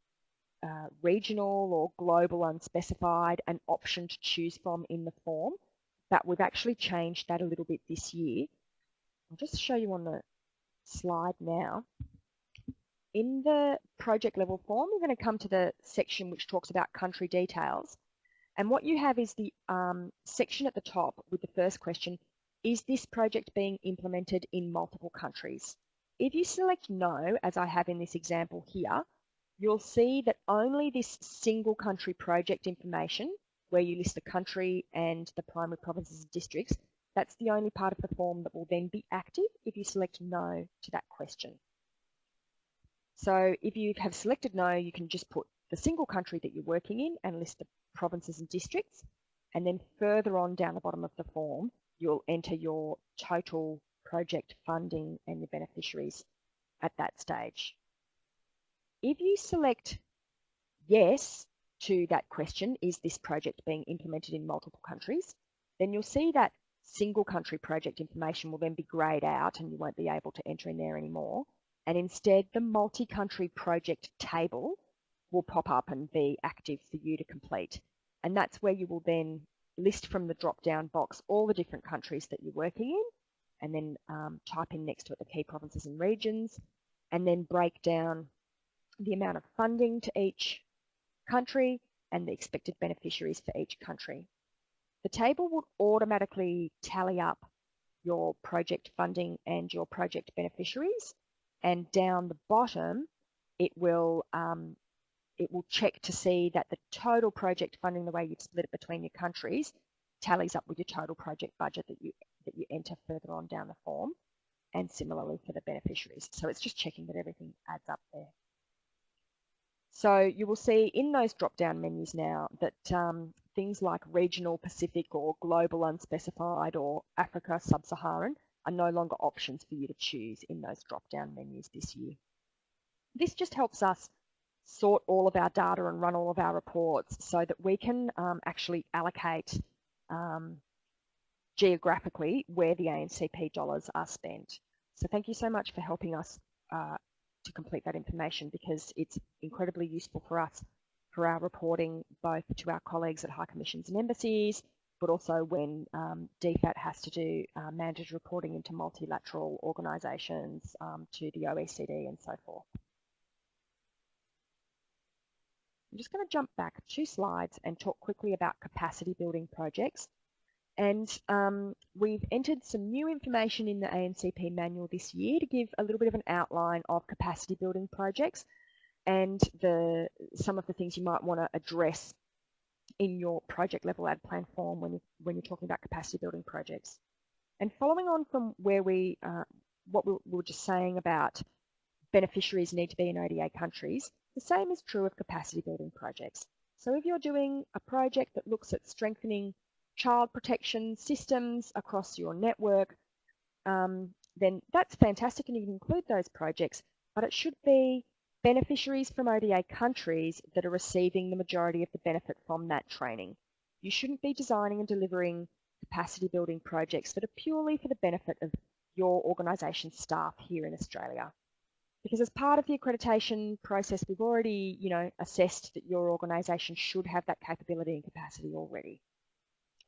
regional or global unspecified an option to choose from in the form, but we've actually changed that a little bit this year. I'll just show you on the slide now. In the project level form, you're going to come to the section which talks about country details. And what you have is the section at the top with the first question, is this project being implemented in multiple countries? If you select no, as I have in this example here, you'll see that only this single country project information, where you list the country and the primary provinces and districts, That's the only part of the form that will then be active if you select no to that question. So if you have selected no, you can just put the single country that you're working in and list the provinces and districts. And then further on down the bottom of the form, you'll enter your total project funding and your beneficiaries at that stage. If you select yes to that question, is this project being implemented in multiple countries, then you'll see that single country project information will then be greyed out and you won't be able to enter in there anymore. And instead, the multi-country project table will pop up and be active for you to complete. And that's where you will then list from the drop-down box all the different countries that you're working in, and then type in next to it the key provinces and regions, and then break down the amount of funding to each country and the expected beneficiaries for each country. The table will automatically tally up your project funding and your project beneficiaries, and down the bottom it will check to see that the total project funding, the way you've split it between your countries, tallies up with your total project budget that you enter further on down the form, and similarly for the beneficiaries. So it's just checking that everything adds up there. So you will see in those drop-down menus now that things like regional, Pacific, or global unspecified, or Africa, sub-Saharan are no longer options for you to choose in those drop-down menus this year. This just helps us sort all of our data and run all of our reports so that we can actually allocate geographically where the ANCP dollars are spent. So thank you so much for helping us to complete that information, because it's incredibly useful for us for our reporting, both to our colleagues at High Commissions and Embassies, but also when DFAT has to do mandatory reporting into multilateral organisations, to the OECD and so forth. I'm just going to jump back 2 slides and talk quickly about capacity building projects. And we've entered some new information in the ANCP manual this year to give a little bit of an outline of capacity building projects and some of the things you might want to address in your project level ADPLAN form when you're talking about capacity building projects. And following on from where what we were just saying about beneficiaries need to be in ODA countries, the same is true of capacity building projects. So if you're doing a project that looks at strengthening child protection systems across your network, then that's fantastic and you can include those projects, but it should be beneficiaries from ODA countries that are receiving the majority of the benefit from that training. You shouldn't be designing and delivering capacity building projects that are purely for the benefit of your organisation's staff here in Australia. Because as part of the accreditation process, we've already, assessed that your organisation should have that capability and capacity already.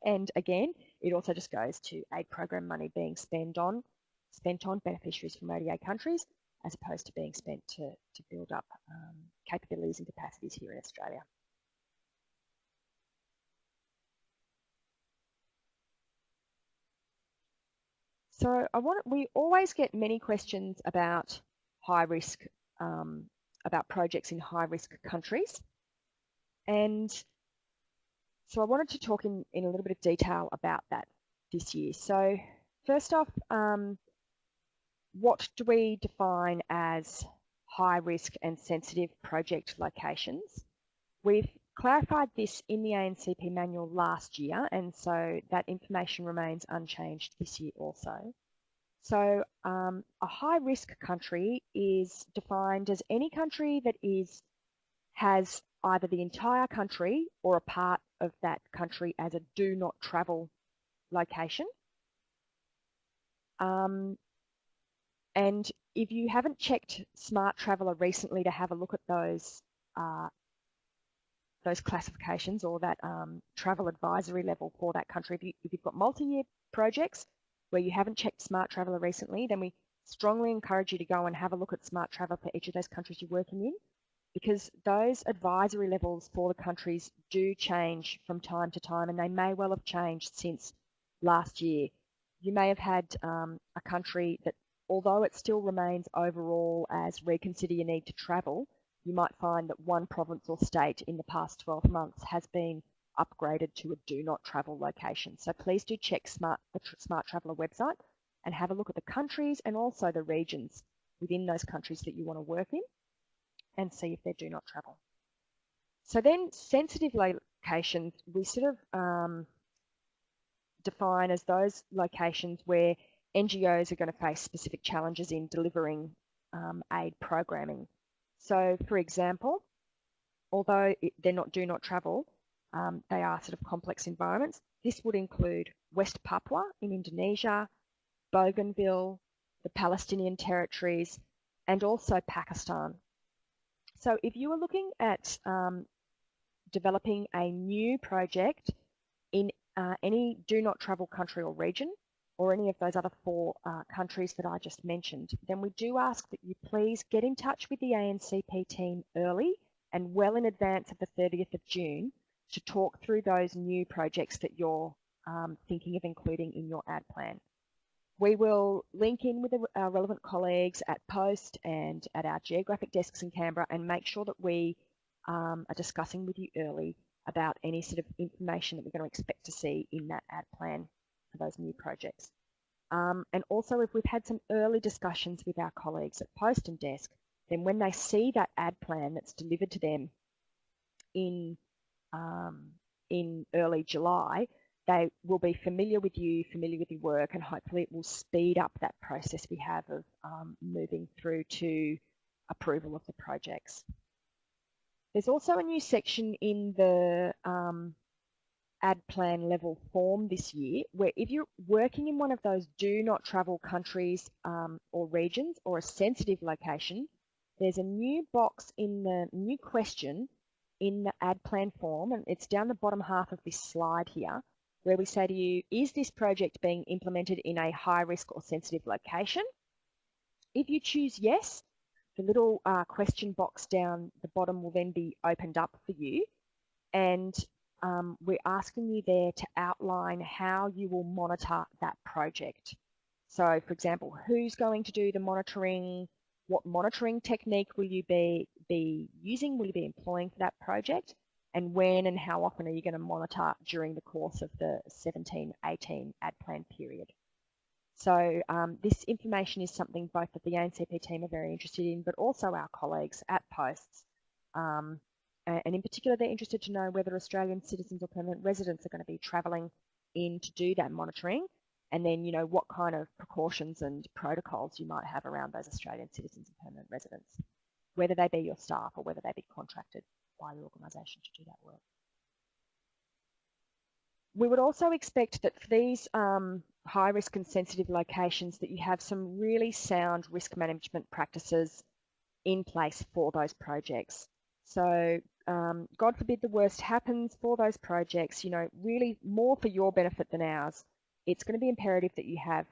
And again, it also just goes to aid program money being spent on beneficiaries from ODA countries, as opposed to being spent to build up capabilities and capacities here in Australia. So we always get many questions about high risk, about projects in high risk countries. And so I wanted to talk in a little bit of detail about that this year. So first off, what do we define as high risk and sensitive project locations? We've clarified this in the ANCP manual last year, and so that information remains unchanged this year also. So a high risk country is defined as any country that has either the entire country or a part of that country as a do not travel location. And if you haven't checked Smart Traveller recently to have a look at those classifications or that travel advisory level for that country, if you've got multi-year projects where you haven't checked Smart Traveller recently, then we strongly encourage you to go and have a look at Smart Traveller for each of those countries you're working in, because those advisory levels for the countries do change from time to time, and they may well have changed since last year. You may have had a country that, although it still remains overall as reconsider your need to travel, you might find that one province or state in the past 12 months has been upgraded to a do not travel location. So please do check the Smart Traveller website and have a look at the countries and also the regions within those countries that you want to work in and see if they do not travel. So then sensitive locations, we sort of define as those locations where NGOs are going to face specific challenges in delivering aid programming. So for example, although they're not do not travel, they are sort of complex environments. This would include West Papua in Indonesia, Bougainville, the Palestinian territories, and also Pakistan. So if you are looking at developing a new project in any do not travel country or region, or any of those other 4 countries that I just mentioned, then we do ask that you please get in touch with the ANCP team early and well in advance of the 30th of June to talk through those new projects that you're thinking of including in your ad plan. We will link in with our relevant colleagues at Post and at our geographic desks in Canberra and make sure that we are discussing with you early about any sort of information that we're going to expect to see in that ad plan for those new projects. And also, if we've had some early discussions with our colleagues at Post and Desk, then when they see that ad plan that's delivered to them in early July, they will be familiar with you, familiar with your work, and hopefully it will speed up that process we have of moving through to approval of the projects. There's also a new section in the ad plan level form this year, where if you're working in one of those do not travel countries or regions or a sensitive location, there's a new box in the new question in the ad plan form, and it's down the bottom half of this slide here, where we say to you, is this project being implemented in a high risk or sensitive location? If you choose yes, the little question box down the bottom will then be opened up for you, and we're asking you there to outline how you will monitor that project. So for example, who's going to do the monitoring? What monitoring technique will you be using? Will you be employing for that project? And when and how often are you going to monitor during the course of the 17-18 ad plan period? So this information is something both that the ANCP team are very interested in, but also our colleagues at Posts. And in particular, they're interested to know whether Australian citizens or permanent residents are going to be travelling in to do that monitoring, and then, you know, what kind of precautions and protocols you might have around those Australian citizens and permanent residents, whether they be your staff or whether they be contracted by your organisation to do that work. We would also expect that for these high risk and sensitive locations that you have some really sound risk management practices in place for those projects. So God forbid the worst happens for those projects, you know, really more for your benefit than ours. It's going to be imperative that you have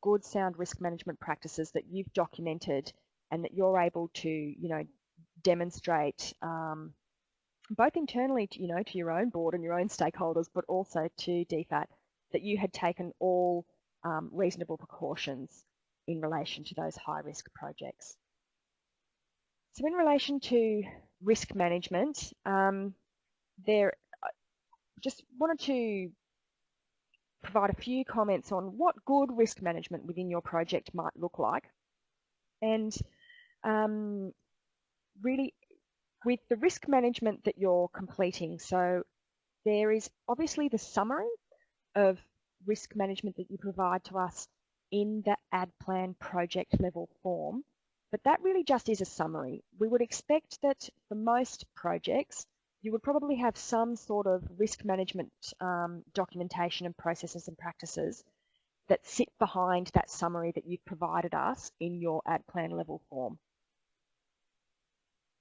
good sound risk management practices that you've documented and that you're able to, you know, demonstrate both internally, to, you know, to your own board and your own stakeholders, but also to DFAT, that you had taken all reasonable precautions in relation to those high-risk projects. So in relation to risk management, just wanted to provide a few comments on what good risk management within your project might look like. And really, with the risk management that you're completing, so there is obviously the summary of risk management that you provide to us in the ad plan project level form, but that really just is a summary. We would expect that for most projects, you would probably have some sort of risk management documentation and processes and practices that sit behind that summary that you've provided us in your ad plan level form.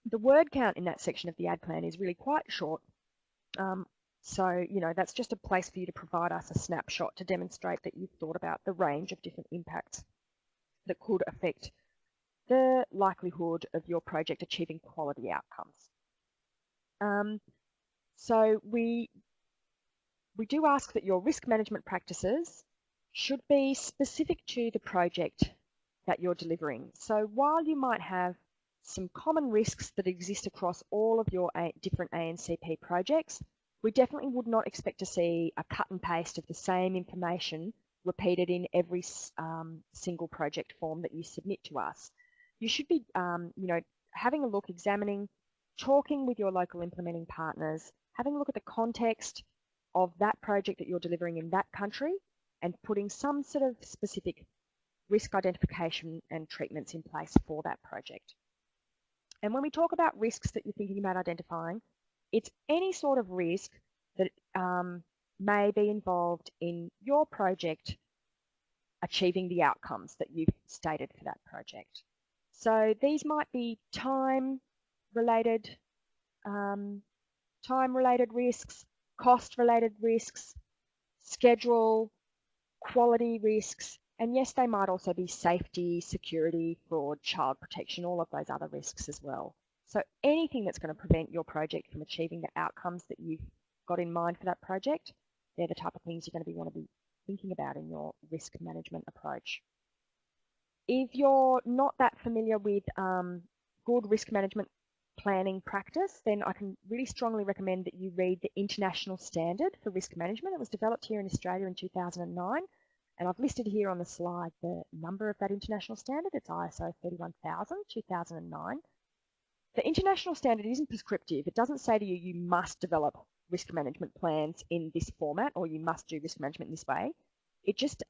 The word count in that section of the ad plan is really quite short. So, you know, that's just a place for you to provide us a snapshot to demonstrate that you've thought about the range of different impacts that could affect the likelihood of your project achieving quality outcomes. So we do ask that your risk management practices should be specific to the project that you're delivering. So while you might have some common risks that exist across all of your different ANCP projects, we definitely would not expect to see a cut and paste of the same information repeated in every single project form that you submit to us. You should be, having a look, examining, talking with your local implementing partners, having a look at the context of that project that you're delivering in that country, and putting some sort of specific risk identification and treatments in place for that project. And when we talk about risks that you're thinking about identifying, it's any sort of risk that may be involved in your project achieving the outcomes that you've stated for that project. So these might be time-related risks, cost-related risks, schedule, quality risks, and yes, they might also be safety, security, fraud, child protection, all of those other risks as well. So anything that's going to prevent your project from achieving the outcomes that you've got in mind for that project, they're the type of things you're going to want to be thinking about in your risk management approach. If you're not that familiar with good risk management planning practice, then I can really strongly recommend that you read the International Standard for Risk Management. It was developed here in Australia in 2009, and I've listed here on the slide the number of that international standard. It's ISO 31000, 2009. The international standard isn't prescriptive. It doesn't say to you, you must develop risk management plans in this format or you must do risk management this way. It just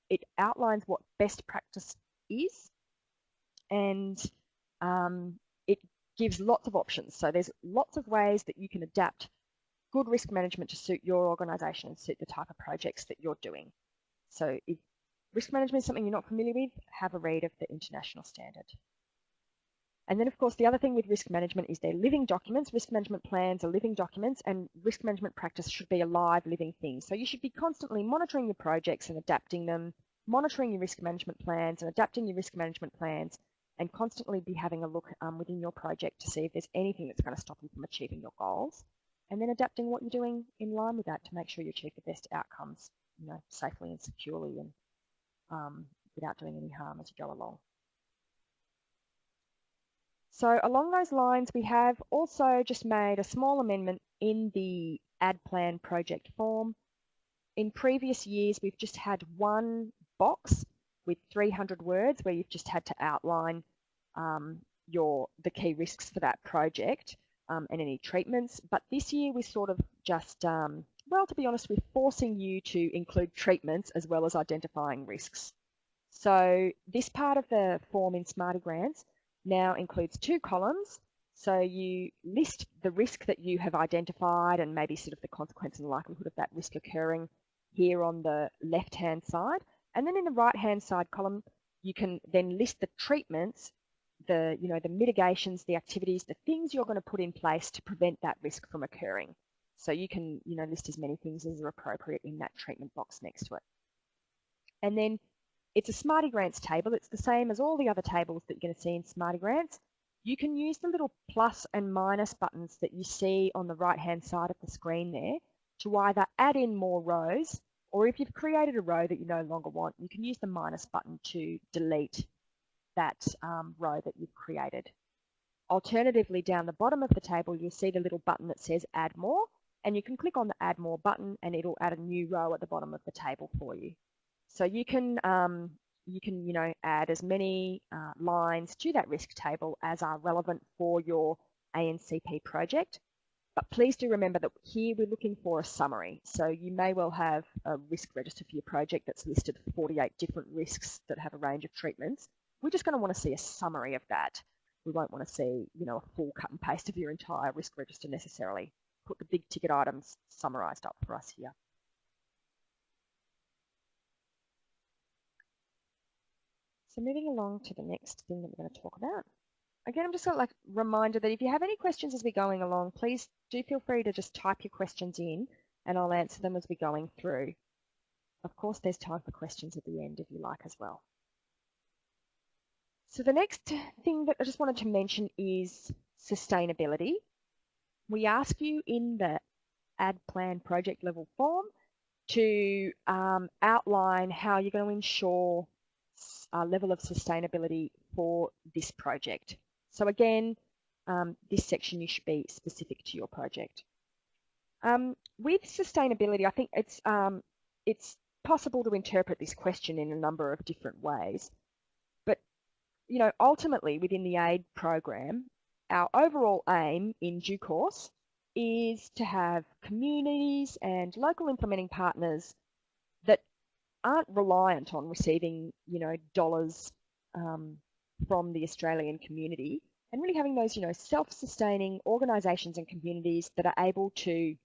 it outlines what best practice is, and it gives lots of options. So there's lots of ways that you can adapt good risk management to suit your organisation and suit the type of projects that you're doing. So if risk management is something you're not familiar with, have a read of the international standard. And then, of course, the other thing with risk management is they're living documents. Risk management plans are living documents, and risk management practice should be a live, living thing. So you should be constantly monitoring your projects and adapting them, monitoring your risk management plans and adapting your risk management plans, and constantly be having a look within your project to see if there's anything that's going to stop you from achieving your goals, and then adapting what you're doing in line with that to make sure you achieve the best outcomes, safely and securely and without doing any harm as you go along. So along those lines, we have also just made a small amendment in the ADPLAN project form. In previous years, we've just had one box with 300 words where you've just had to outline the key risks for that project and any treatments. But this year, we sort of just, well, to be honest, we're forcing you to include treatments as well as identifying risks. So this part of the form in Smarty Grants now includes 2 columns. So you list the risk that you have identified and maybe sort of the consequence and likelihood of that risk occurring here on the left-hand side. And then in the right-hand side column, you can then list the treatments, the mitigations, the activities, the things you're going to put in place to prevent that risk from occurring. So you can, list as many things as are appropriate in that treatment box next to it. And then it's a Smarty Grants table. It's the same as all the other tables that you're going to see in Smarty Grants. You can use the little plus and minus buttons that you see on the right-hand side of the screen there to either add in more rows, or if you've created a row that you no longer want, you can use the minus button to delete that row that you've created. Alternatively, down the bottom of the table, you'll see the little button that says Add More, and you can click on the Add More button and it'll add a new row at the bottom of the table for you. So you can add as many lines to that risk table as are relevant for your ANCP project. But please do remember that here we're looking for a summary. So you may well have a risk register for your project that's listed 48 different risks that have a range of treatments. We're just going to want to see a summary of that. We won't want to see, a full cut and paste of your entire risk register necessarily. Put the big ticket items summarized up for us here. So moving along to the next thing that we're going to talk about. Again, I'm just got like a reminder that if you have any questions as we're going along, please do feel free to just type your questions in and I'll answer them as we're going through. Of course, there's time for questions at the end if you like as well. So the next thing that I just wanted to mention is sustainability. We ask you in the ADPLAN project level form to outline how you're going to ensure a level of sustainability for this project. So again, this section you should be specific to your project. With sustainability, I think it's possible to interpret this question in a number of different ways. But you know, ultimately within the aid program, our overall aim in due course is to have communities and local implementing partners that aren't reliant on receiving, you know, dollars from the Australian community, and really having those, you know, self-sustaining organisations and communities that are able to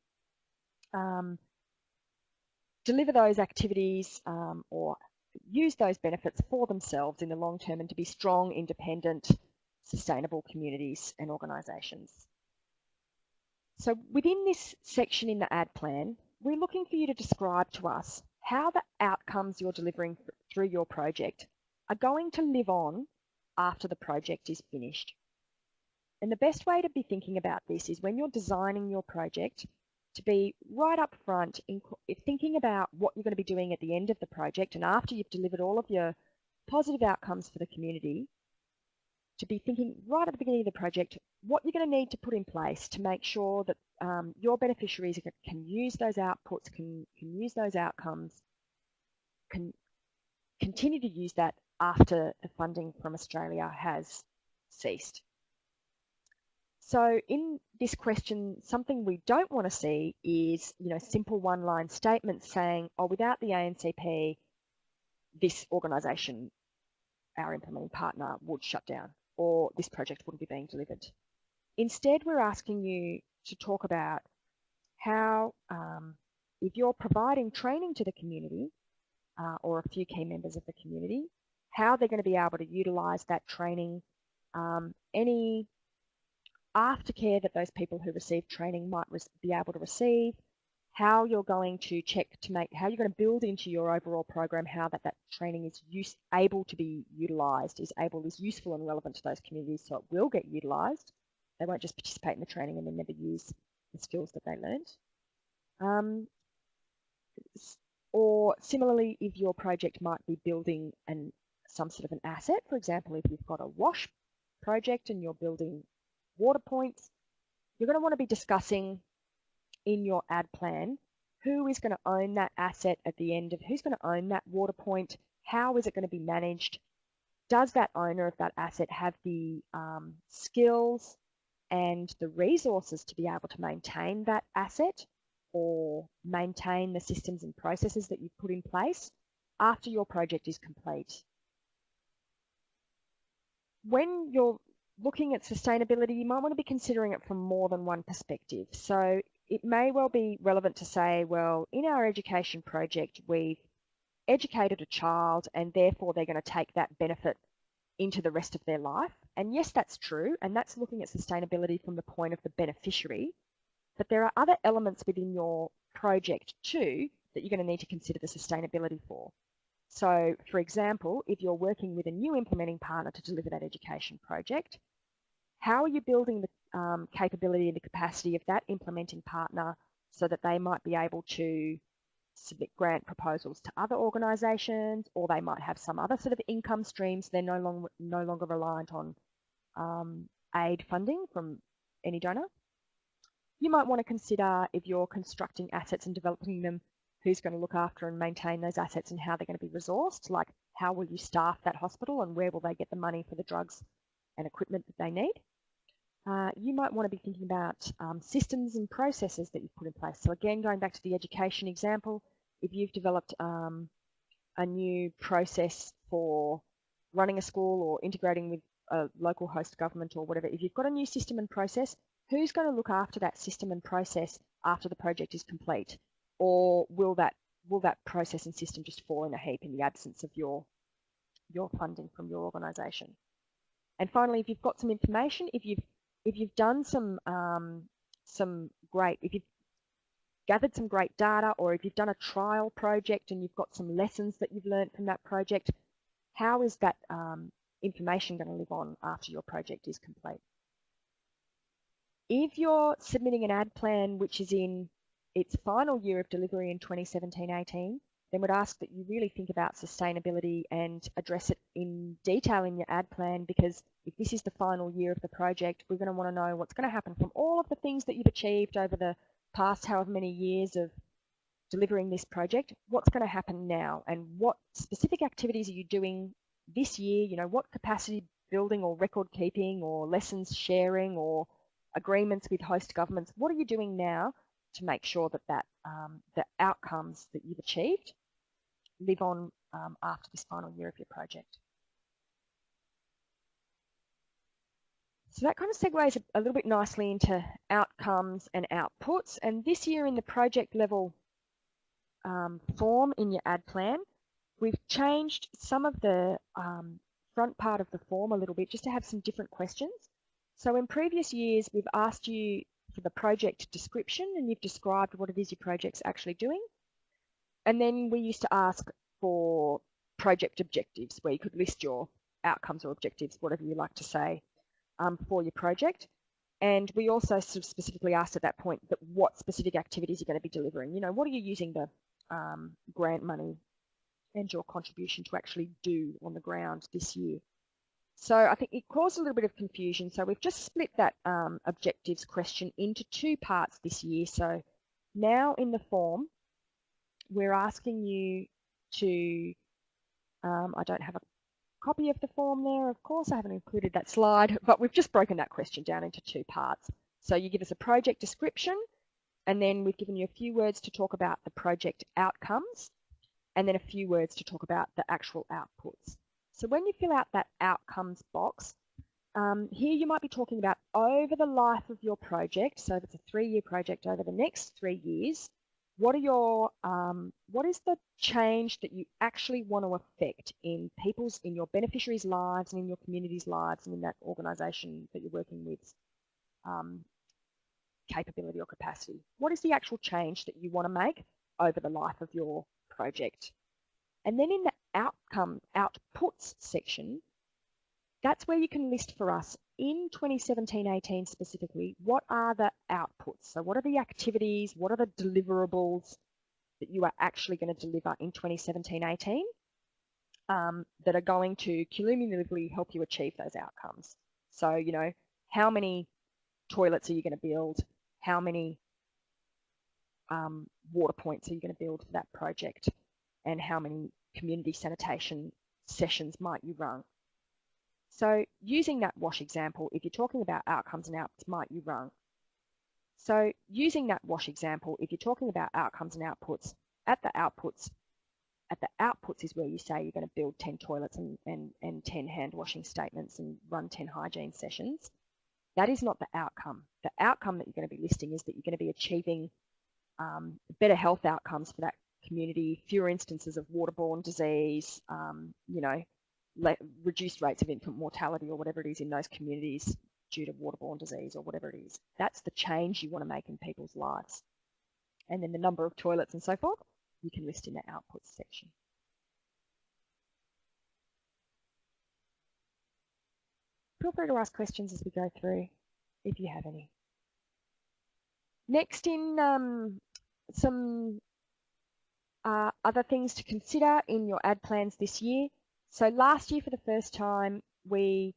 deliver those activities or use those benefits for themselves in the long term, and to be strong, independent, sustainable communities and organisations. So within this section in the ADPLAN, we're looking for you to describe to us how the outcomes you're delivering through your project are going to live on after the project is finished. And the best way to be thinking about this is when you're designing your project, to be right up front in thinking about what you're going to be doing at the end of the project and after you've delivered all of your positive outcomes for the community, to be thinking right at the beginning of the project what you're going to need to put in place to make sure that your beneficiaries can use those outputs, can use those outcomes, can continue to use that after the funding from Australia has ceased. So in this question, something we don't want to see is, you know, simple one-line statements saying, oh, without the ANCP, this organisation, our implementing partner, would shut down, or this project wouldn't be being delivered. Instead, we're asking you to talk about how, if you're providing training to the community or a few key members of the community, how they're going to be able to utilise that training, any aftercare that those people who receive training might be able to receive, how you're going to check to make, how you're going to build into your overall program how that training is able to be utilised, is useful and relevant to those communities, so it will get utilised. They won't just participate in the training and then never use the skills that they learned. Or similarly, if your project might be building some sort of an asset, for example, if you've got a wash project and you're building water points, you're going to want to be discussing in your ADPLAN who is going to own that asset at the end of, who's going to own that water point, how is it going to be managed, does that owner of that asset have the skills and the resources to be able to maintain that asset or maintain the systems and processes that you've put in place after your project is complete. When you're looking at sustainability, you might want to be considering it from more than one perspective. So it may well be relevant to say, well, in our education project, we've educated a child and therefore they're going to take that benefit into the rest of their life. And yes, that's true. And that's looking at sustainability from the point of the beneficiary. But there are other elements within your project too that you're going to need to consider the sustainability for. So, for example, if you're working with a new implementing partner to deliver that education project, how are you building the capability and the capacity of that implementing partner so that they might be able to submit grant proposals to other organisations, or they might have some other sort of income streams? They're no longer reliant on aid funding from any donor. You might want to consider, if you're constructing assets and developing them, who's going to look after and maintain those assets and how they're going to be resourced, like how will you staff that hospital and where will they get the money for the drugs and equipment that they need. You might want to be thinking about systems and processes that you've put in place. So again, going back to the education example, if you've developed a new process for running a school or integrating with a local host government or whatever, if you've got a new system and process, who's going to look after that system and process after the project is complete? Or will that process and system just fall in a heap in the absence of your funding from your organisation? And finally, if you've got some information, if you've done if you've gathered some great data, or if you've done a trial project and you've got some lessons that you've learned from that project, how is that information going to live on after your project is complete? If you're submitting an ADPLAN which is in its final year of delivery in 2017-18, then we'd ask that you really think about sustainability and address it in detail in your ADPLAN, because if this is the final year of the project, we're going to want to know what's going to happen from all of the things that you've achieved over the past however many years of delivering this project, what's going to happen now, and what specific activities are you doing this year? You know, what capacity building or record keeping or lessons sharing or agreements with host governments, what are you doing now to make sure that the outcomes that you've achieved live on after this final year of your project? So that kind of segues a little bit nicely into outcomes and outputs. And this year in the project level form in your ADPLAN, we've changed some of the front part of the form a little bit just to have some different questions. So in previous years, we've asked you for the project description, and you've described what it is your project's actually doing. And then we used to ask for project objectives, where you could list your outcomes or objectives, whatever you like to say, for your project. And we also sort of specifically asked at that point that what specific activities you're going to be delivering. You know, what are you using the grant money and your contribution to actually do on the ground this year? So I think it caused a little bit of confusion. So we've just split that objectives question into two parts this year. So now in the form, we're asking you to, I don't have a copy of the form there, of course, I haven't included that slide, but we've just broken that question down into two parts. So you give us a project description, and then we've given you a few words to talk about the project outcomes, and then a few words to talk about the actual outputs. So when you fill out that outcomes box, here you might be talking about over the life of your project. So if it's a 3-year project, over the next 3 years, what is the change that you actually want to affect in your beneficiaries' lives and in your community's lives and in that organisation that you're working with capability or capacity? What is the actual change that you want to make over the life of your project? And then in the outputs section, that's where you can list for us in 2017-18 specifically, what are the outputs? So what are the activities, what are the deliverables that you are actually going to deliver in 2017-18 that are going to cumulatively help you achieve those outcomes? So, you know, how many toilets are you going to build? How many water points are you going to build for that project? And how many community sanitation sessions might you run? So using that wash example, if you're talking about outcomes and outputs, might you run? So using that wash example, if you're talking about outcomes and outputs, at the outputs is where you say you're going to build 10 toilets and 10 hand washing statements and run 10 hygiene sessions. That is not the outcome. The outcome that you're going to be listing is that you're going to be achieving better health outcomes for that community, fewer instances of waterborne disease, you know, reduced rates of infant mortality or whatever it is in those communities due to waterborne disease or whatever it is. That's the change you want to make in people's lives. And then the number of toilets and so forth, you can list in the outputs section. Feel free to ask questions as we go through if you have any. Next in some other things to consider in your ADPLANs this year. So last year for the first time, we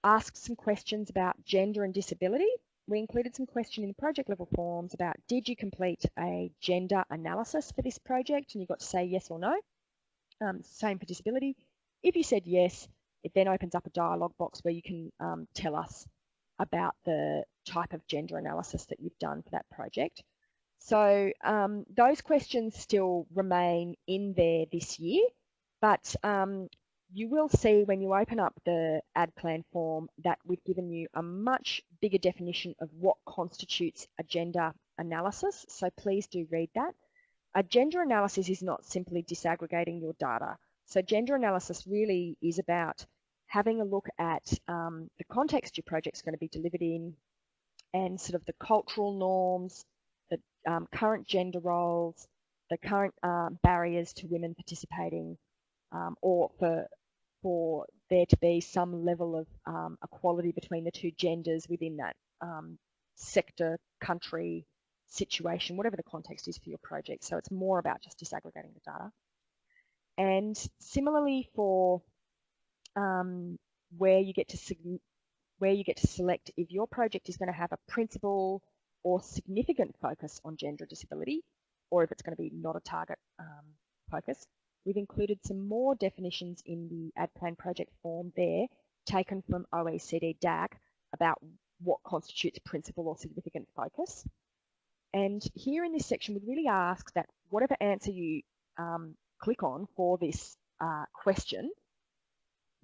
asked some questions about gender and disability. We included some question in the project level forms about did you complete a gender analysis for this project, and you've got to say yes or no. Same for disability. If you said yes, it then opens up a dialog box where you can tell us about the type of gender analysis that you've done for that project. So those questions still remain in there this year, but you will see when you open up the ADPLAN form that we've given you a much bigger definition of what constitutes a gender analysis, so please do read that. A gender analysis is not simply disaggregating your data. So gender analysis really is about having a look at the context your project's going to be delivered in and sort of the cultural norms, the current gender roles, the current barriers to women participating, or for there to be some level of equality between the two genders within that sector, country, situation, whatever the context is for your project. So it's more about just disaggregating the data. And similarly for where you get to select if your project is going to have a principal or significant focus on gender disability, or if it's going to be not a target focus. We've included some more definitions in the ADPLAN project form there, taken from OECD DAC, about what constitutes principal or significant focus. And here in this section, we really ask that whatever answer you click on for this question,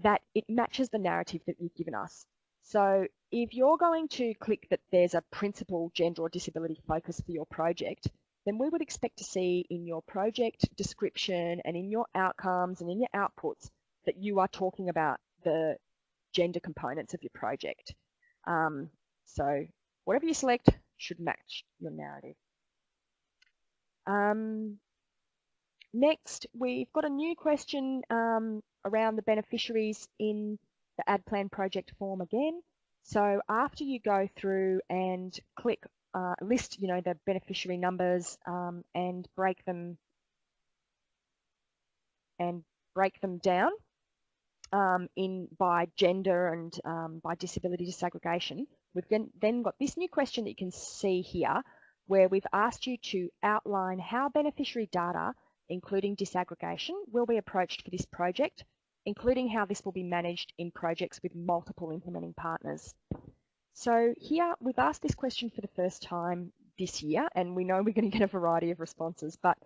that it matches the narrative that you've given us. So if you're going to click that there's a principal gender or disability focus for your project, then we would expect to see in your project description and in your outcomes and in your outputs that you are talking about the gender components of your project. So whatever you select should match your narrative. Next, we've got a new question around the beneficiaries in the ADPLAN project form again. So after you go through and click list, the beneficiary numbers and break them down by gender and by disability disaggregation, we've then got this new question that you can see here, where we've asked you to outline how beneficiary data, including disaggregation, will be approached for this project, including how this will be managed in projects with multiple implementing partners. So here we've asked this question for the first time this year, and we know we're going to get a variety of responses, but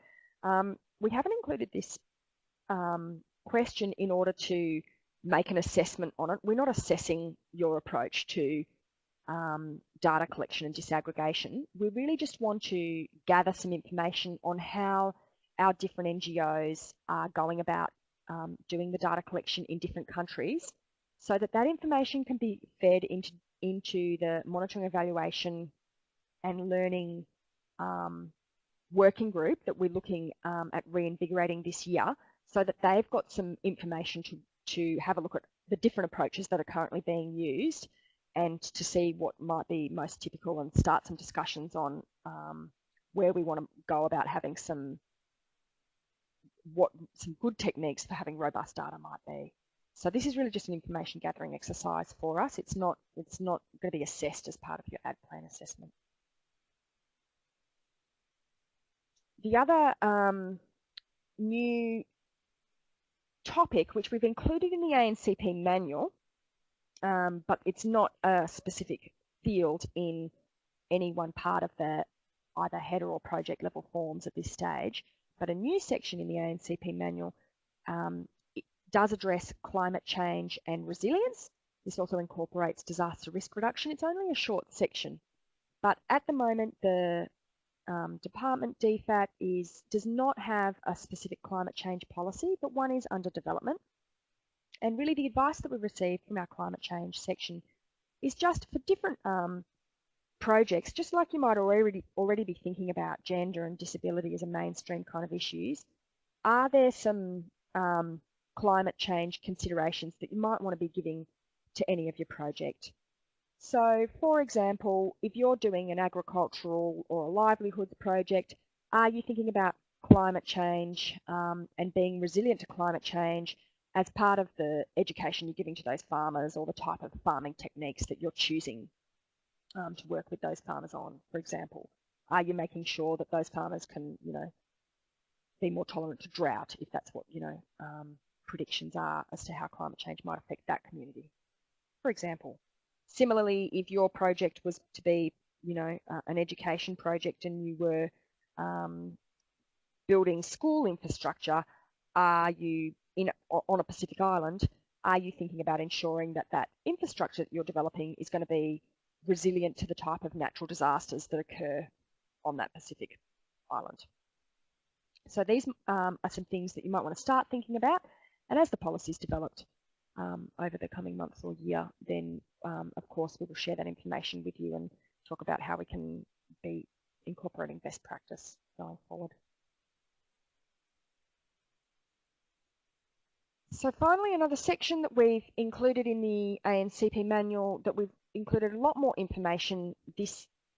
we haven't included this question in order to make an assessment on it. We're not assessing your approach to data collection and disaggregation. We really just want to gather some information on how our different NGOs are going about doing the data collection in different countries, so that that information can be fed into the monitoring, evaluation and learning working group that we're looking at reinvigorating this year, so that they've got some information to have a look at the different approaches that are currently being used and to see what might be most typical and start some discussions on where we want to go about having some good techniques for having robust data might be. So this is really just an information gathering exercise for us. It's not going to be assessed as part of your ADPLAN assessment. The other new topic, which we've included in the ANCP manual, but it's not a specific field in any one part of the either header or project level forms at this stage, but a new section in the ANCP manual it does address climate change and resilience. This also incorporates disaster risk reduction. It's only a short section, but at the moment the department DFAT does not have a specific climate change policy, but one is under development. And really the advice that we received from our climate change section is just for different projects, just like you might already be thinking about gender and disability as a mainstream kind of issues, are there some climate change considerations that you might want to be giving to any of your project? So for example, if you're doing an agricultural or a livelihoods project, are you thinking about climate change and being resilient to climate change as part of the education you're giving to those farmers, or the type of farming techniques that you're choosing to work with those farmers on, for example? Are you making sure that those farmers can, be more tolerant to drought, if that's what, predictions are as to how climate change might affect that community, for example? Similarly, if your project was to be, an education project and you were building school infrastructure, are you on a Pacific island, are you thinking about ensuring that that infrastructure that you're developing is going to be resilient to the type of natural disasters that occur on that Pacific island? So these are some things that you might want to start thinking about, and as the policy is developed over the coming months or year, then of course we will share that information with you and talk about how we can be incorporating best practice going forward. So finally, another section that we've included in the ANCP manual, that we've included a lot more information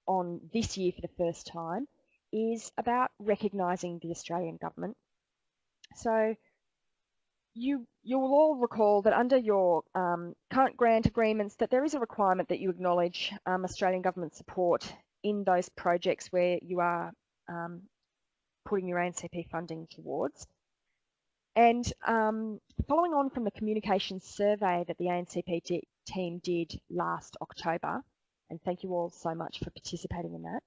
on this year for the first time, is about recognising the Australian government. So you will all recall that under your current grant agreements that there is a requirement that you acknowledge Australian government support in those projects where you are putting your ANCP funding towards. And following on from the communications survey that the ANCP team did last October, and thank you all so much for participating in that,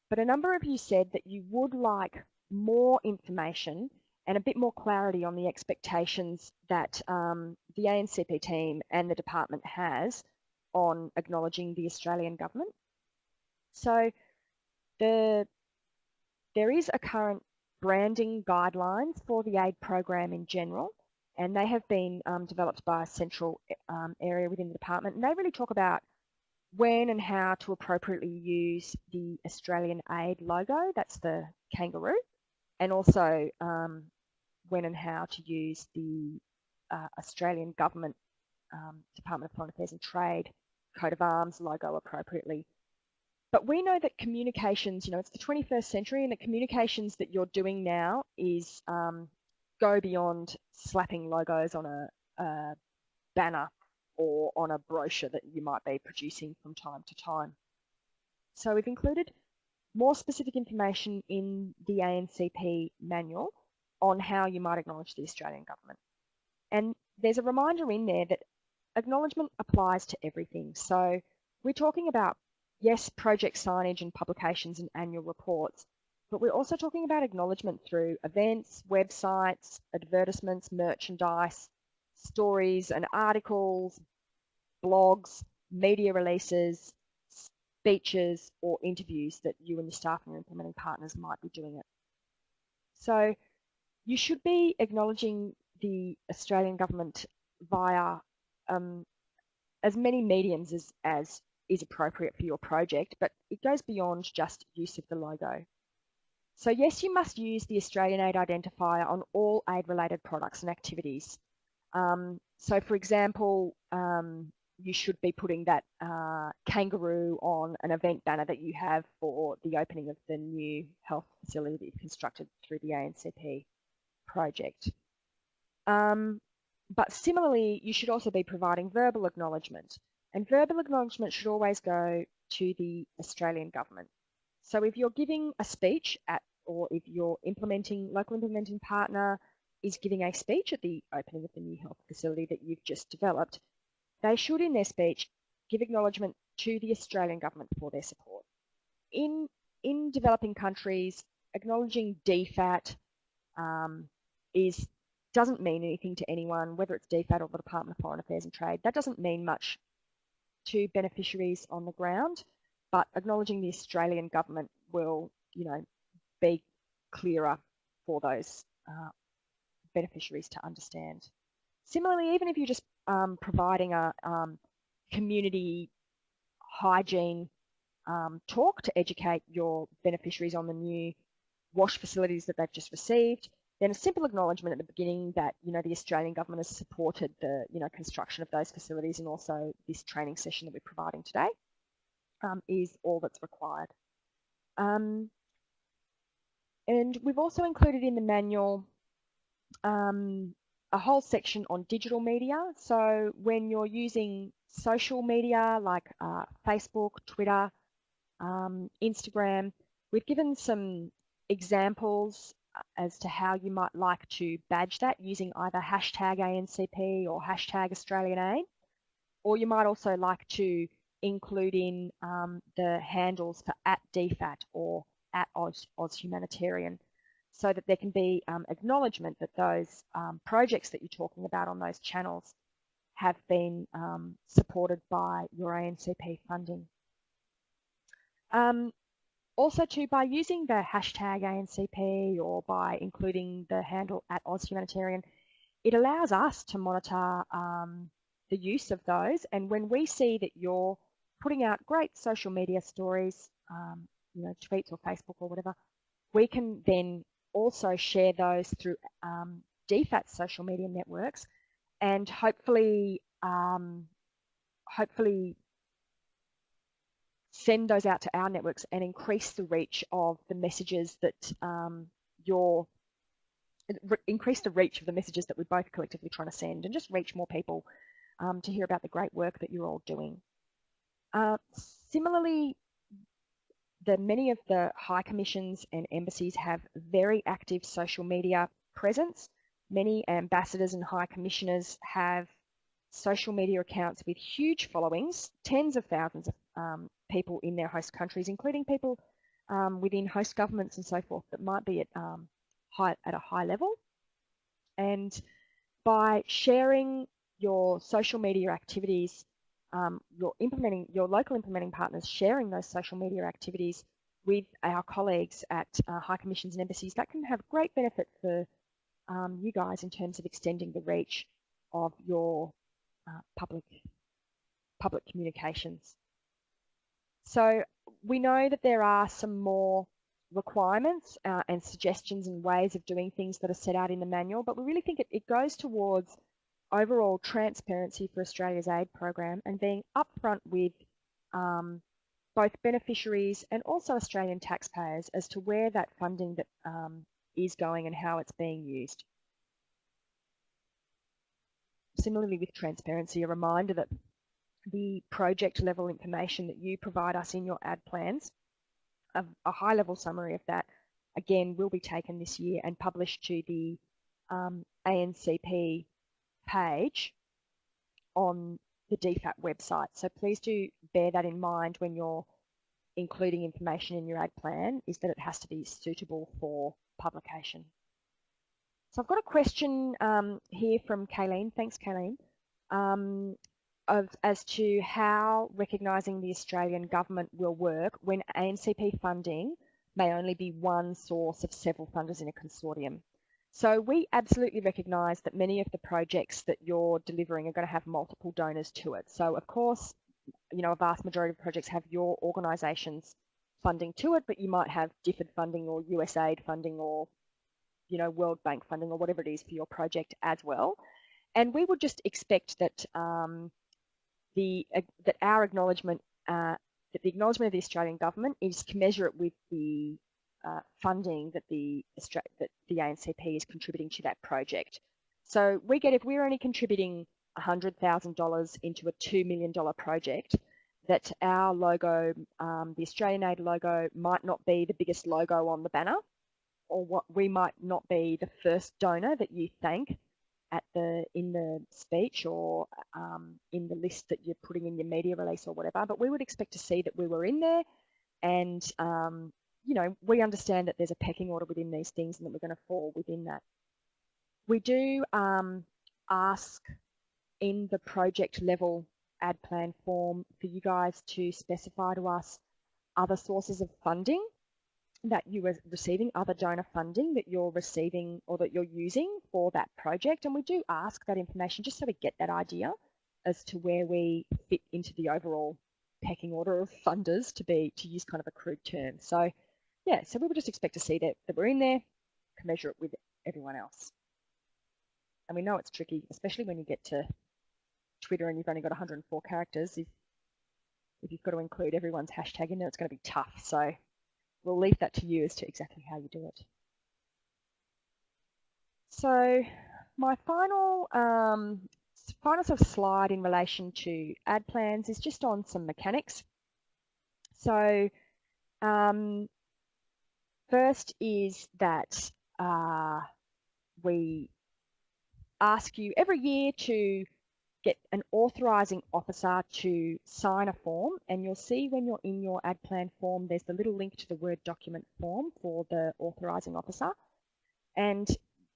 but a number of you said that you would like more information and a bit more clarity on the expectations that the ANCP team and the department has on acknowledging the Australian government. So there is a current branding guidelines for the aid program in general, and they have been developed by a central area within the department, and they really talk about when and how to appropriately use the Australian aid logo, that's the kangaroo, and also when and how to use the Australian government Department of Foreign Affairs and Trade coat of arms logo appropriately. But we know that communications, it's the 21st century, and the communications that you're doing now is go beyond slapping logos on a banner or on a brochure that you might be producing from time to time. So we've included more specific information in the ANCP manual on how you might acknowledge the Australian government. And there's a reminder in there that acknowledgement applies to everything. So we're talking about, yes, project signage and publications and annual reports, but we're also talking about acknowledgement through events, websites, advertisements, merchandise, stories and articles, blogs, media releases, speeches, or interviews that you and your staff and your implementing partners might be doing it. So you should be acknowledging the Australian government via as many mediums as is appropriate for your project, but it goes beyond just use of the logo. So yes, you must use the Australian Aid identifier on all aid-related products and activities. So for example, you should be putting that kangaroo on an event banner that you have for the opening of the new health facility that you've constructed through the ANCP project. But similarly, you should also be providing verbal acknowledgement. And verbal acknowledgement should always go to the Australian government. So if you're giving a speech or if your local implementing partner is giving a speech at the opening of the new health facility that you've just developed, they should in their speech give acknowledgement to the Australian government for their support. In developing countries, acknowledging DFAT doesn't mean anything to anyone, whether it's DFAT or the Department of Foreign Affairs and Trade. That doesn't mean much to beneficiaries on the ground, but acknowledging the Australian government will, be clearer for those beneficiaries to understand. Similarly, even if you're just providing a community hygiene talk to educate your beneficiaries on the new wash facilities that they've just received, then a simple acknowledgement at the beginning that, the Australian government has supported the, construction of those facilities, and also this training session that we're providing today is all that's required. And we've also included in the manual a whole section on digital media. So when you're using social media like Facebook, Twitter, Instagram, we've given some examples as to how you might like to badge that using either hashtag ANCP or hashtag Australian Aid, or you might also like to include in the handles for @DFAT or @Oz Humanitarian, so that there can be acknowledgement that those projects that you're talking about on those channels have been supported by your ANCP funding. Also too, by using the hashtag ANCP or by including the handle @Oz Humanitarian, it allows us to monitor the use of those. And when we see that you're putting out great social media stories, tweets or Facebook or whatever, we can then also share those through DFAT social media networks, and hopefully send those out to our networks and increase the reach of the messages that increase the reach of the messages that we're both collectively trying to send, and just reach more people to hear about the great work that you're all doing. Similarly, many of the high commissions and embassies have very active social media presence. Many ambassadors and high commissioners have social media accounts with huge followings, tens of thousands of people in their host countries, including people within host governments and so forth that might be at a high level. And by sharing your social media activities, your local implementing partners sharing those social media activities with our colleagues at high commissions and embassies, that can have great benefit for you guys in terms of extending the reach of your public communications. So we know that there are some more requirements and suggestions and ways of doing things that are set out in the manual, but we really think it goes towards overall transparency for Australia's aid program and being upfront with both beneficiaries and also Australian taxpayers as to where that funding that is going and how it's being used. Similarly with transparency, a reminder that the project level information that you provide us in your ad plans, a high level summary of that, again, will be taken this year and published to the ANCP page on the DFAT website. So please do bear that in mind when you're including information in your ad plan, is that it has to be suitable for publication. So I've got a question here from Kayleen. Thanks, Kayleen. As to how recognising the Australian government will work when ANCP funding may only be one source of several funders in a consortium. So we absolutely recognise that many of the projects that you're delivering are going to have multiple donors to it. So of course, you know, a vast majority of projects have your organisation's funding to it, but you might have DFAT funding or USAID funding or, you know, World Bank funding or whatever it is for your project as well. And we would just expect that that our acknowledgement, that the acknowledgement of the Australian government is commensurate with the funding that the ANCP is contributing to that project. So we get, if we're only contributing $100,000 into a $2 million project, that our logo, the Australian Aid logo, might not be the biggest logo on the banner, or what we might not be the first donor that you thank in the speech or in the list that you're putting in your media release or whatever, but we would expect to see that we were in there, and you know, we understand that there's a pecking order within these things and that we're going to fall within that. We do ask in the project level ad plan form for you guys to specify to us other sources of funding that you are receiving, other donor funding that you're receiving or that you're using for that project. And we do ask that information just so we get that idea as to where we fit into the overall pecking order of funders, to use kind of a crude term. So yeah, so we would just expect to see that we're in there, commensurate with everyone else. And we know it's tricky, especially when you get to Twitter and you've only got 104 characters. If you've got to include everyone's hashtag in there, it's going to be tough. So we'll leave that to you as to exactly how you do it. So my final sort of slide in relation to ad plans is just on some mechanics. So first is that we ask you every year to get an authorising officer to sign a form, and you'll see when you're in your ad plan form, there's the little link to the Word document form for the authorising officer. And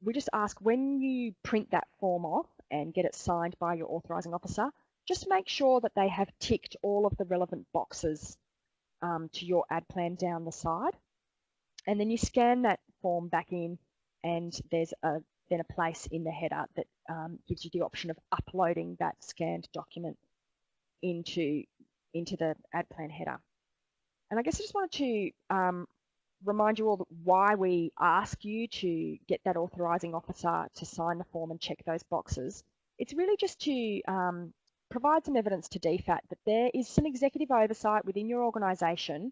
we just ask, when you print that form off and get it signed by your authorising officer, just make sure that they have ticked all of the relevant boxes to your ad plan down the side. And then you scan that form back in, and there's then a place in the header that gives you the option of uploading that scanned document into the ad plan header. And I guess I just wanted to remind you all why we ask you to get that authorising officer to sign the form and check those boxes. It's really just to provide some evidence to DFAT that there is some executive oversight within your organisation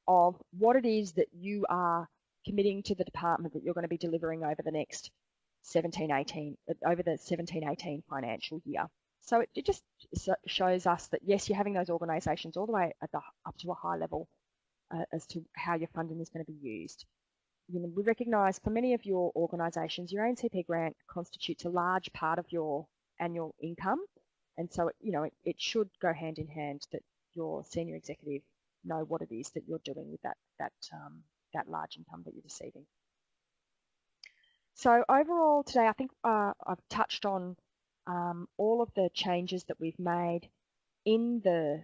of what it is that you are committing to the department that you're going to be delivering over the next 17-18 financial year. So it just shows us that yes, you're having those organisations all the way up to a high level as to how your funding is going to be used. You know, we recognise for many of your organisations, your ANCP grant constitutes a large part of your annual income, and so it should go hand in hand that your senior executive know what it is that you're doing with that large income that you're receiving. So overall today, I think I've touched on all of the changes that we've made in the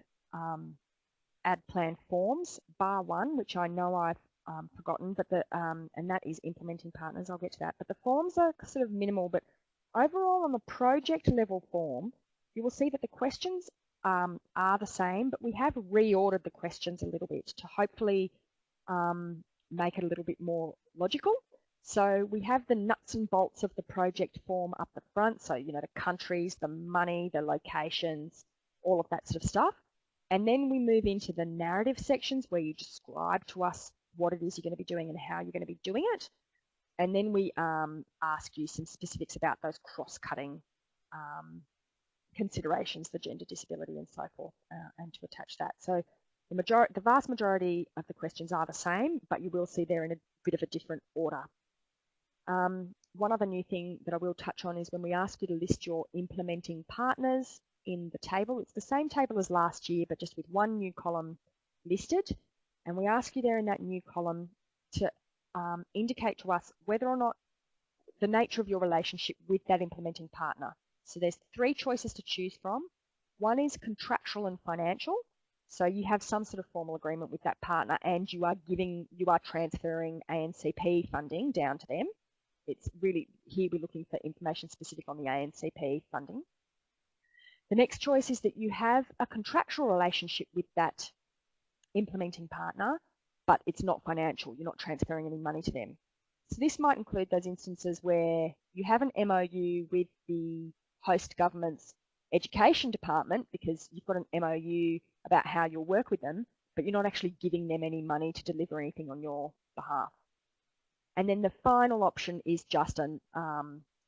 ADPLAN forms, bar one, which I know I've forgotten, but and that is implementing partners. I'll get to that. But the forms are sort of minimal, but overall on the project level form, you will see that the questions are the same, but we have reordered the questions a little bit to hopefully make it a little bit more logical. So we have the nuts and bolts of the project form up the front, so the countries, the money, the locations, all of that sort of stuff. And then we move into the narrative sections where you describe to us what it is you're going to be doing and how you're going to be doing it. And then we ask you some specifics about those cross-cutting considerations, the gender, disability, and so forth, and to attach that. So the vast majority of the questions are the same, but you will see they're in a bit of a different order. One other new thing that I will touch on is when we ask you to list your implementing partners in the table. It's the same table as last year, but just with one new column listed. And we ask you there in that new column to indicate to us whether or not the nature of your relationship with that implementing partner. So there's three choices to choose from. One is contractual and financial. So you have some sort of formal agreement with that partner and you are transferring ANCP funding down to them. It's really, here we're looking for information specific on the ANCP funding. The next choice is that you have a contractual relationship with that implementing partner, but it's not financial. You're not transferring any money to them. So this might include those instances where you have an MOU with the host government's education department because you've got an MOU about how you'll work with them, but you're not actually giving them any money to deliver anything on your behalf. And then the final option is just a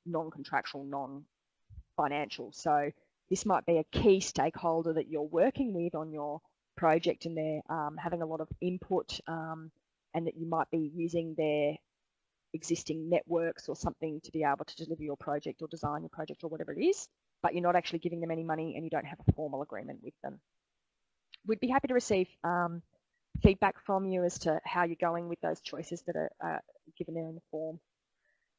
non-contractual, non-financial. So this might be a key stakeholder that you're working with on your project and they're having a lot of input and that you might be using their existing networks or something to be able to deliver your project or design your project or whatever it is, but you're not actually giving them any money and you don't have a formal agreement with them. We'd be happy to receive feedback from you as to how you're going with those choices that are given there in the form.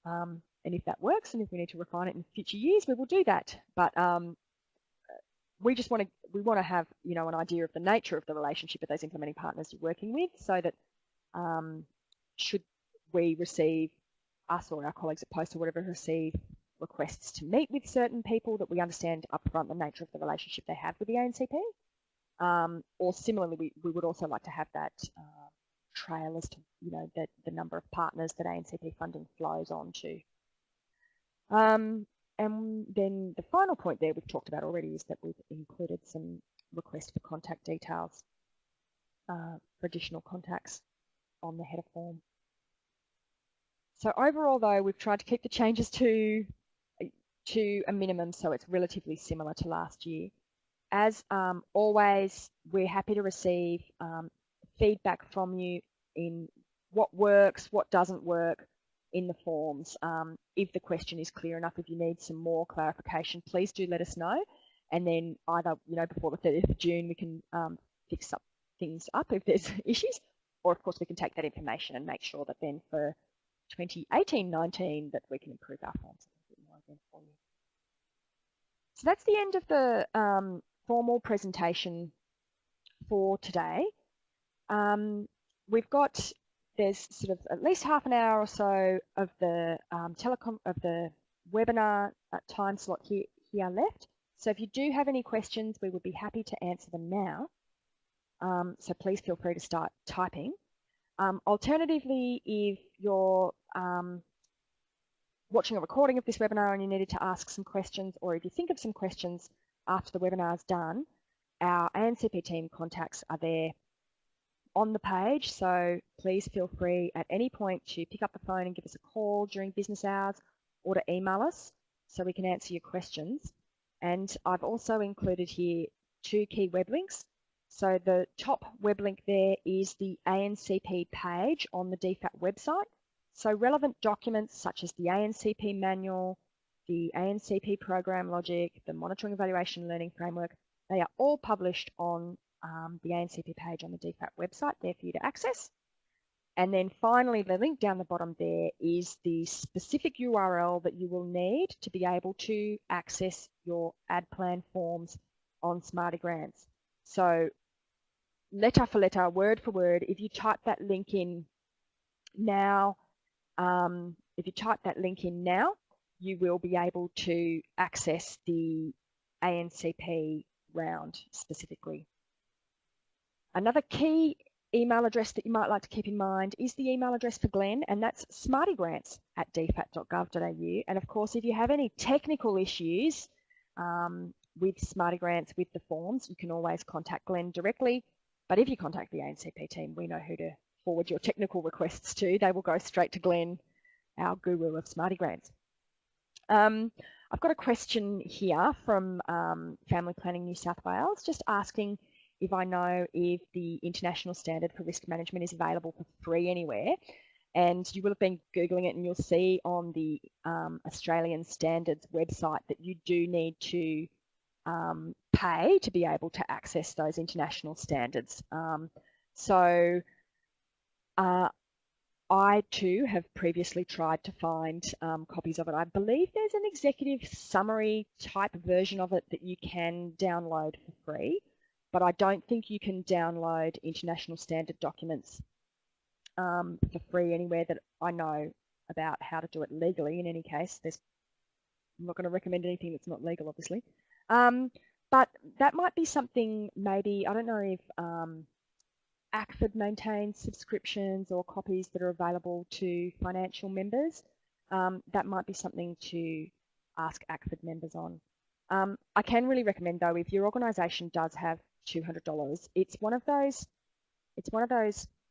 And if that works and if we need to refine it in future years, we will do that. But we just want to have an idea of the nature of the relationship with those implementing partners you're working with, so that should we receive, us or our colleagues at Post or whatever, receive requests to meet with certain people, that we understand upfront the nature of the relationship they have with the ANCP. Or similarly, we would also like to have that trail as to the number of partners that ANCP funding flows on to. And then the final point there we've talked about already is that we've included some requests for contact details for additional contacts on the header form. So overall though, we've tried to keep the changes to a minimum, so it's relatively similar to last year. As always, we're happy to receive feedback from you in what works, what doesn't work in the forms. If the question is clear enough, if you need some more clarification, please do let us know. And then either before the 30th of June, we can fix up things up if there's issues, or of course we can take that information and make sure that then for 2018-19 that we can improve our forms a bit more again for you. So that's the end of the formal presentation for today. There's sort of at least half an hour or so of the webinar time slot here left. So if you do have any questions, we would be happy to answer them now. So please feel free to start typing. Alternatively, if you're watching a recording of this webinar and you needed to ask some questions, or if you think of some questions after the webinar is done, our ANCP team contacts are there on the page, so please feel free at any point to pick up the phone and give us a call during business hours, or to email us so we can answer your questions. And I've also included here 2 key web links. So the top web link there is the ANCP page on the DFAT website. So relevant documents such as the ANCP manual, the ANCP program logic, the monitoring evaluation learning framework, they are all published on the ANCP page on the DFAT website there for you to access. And then finally, the link down the bottom there is the specific URL that you will need to be able to access your ADPLAN forms on Smarty Grants. So letter for letter, word for word, if you type that link in now, you will be able to access the ANCP round specifically. Another key email address that you might like to keep in mind is the email address for Glenn, and that's smartygrants@dfat.gov.au. And of course, if you have any technical issues with Smarty Grants, with the forms, you can always contact Glenn directly. But if you contact the ANCP team, we know who to forward your technical requests to. They will go straight to Glenn, our guru of Smarty Grants. I've got a question here from Family Planning New South Wales, just asking if I know if the International Standard for Risk Management is available for free anywhere. And you will have been Googling it, and you'll see on the Australian Standards website that you do need to pay to be able to access those international standards. I too have previously tried to find copies of it. I believe there's an executive summary type version of it that you can download for free, but I don't think you can download international standard documents for free anywhere that I know about how to do it legally. In any case, I'm not going to recommend anything that's not legal, obviously. But that might be something maybe, I don't know if ACFID maintains subscriptions or copies that are available to financial members. That might be something to ask ACFID members on. I can really recommend though, if your organisation does have $200, it's one of those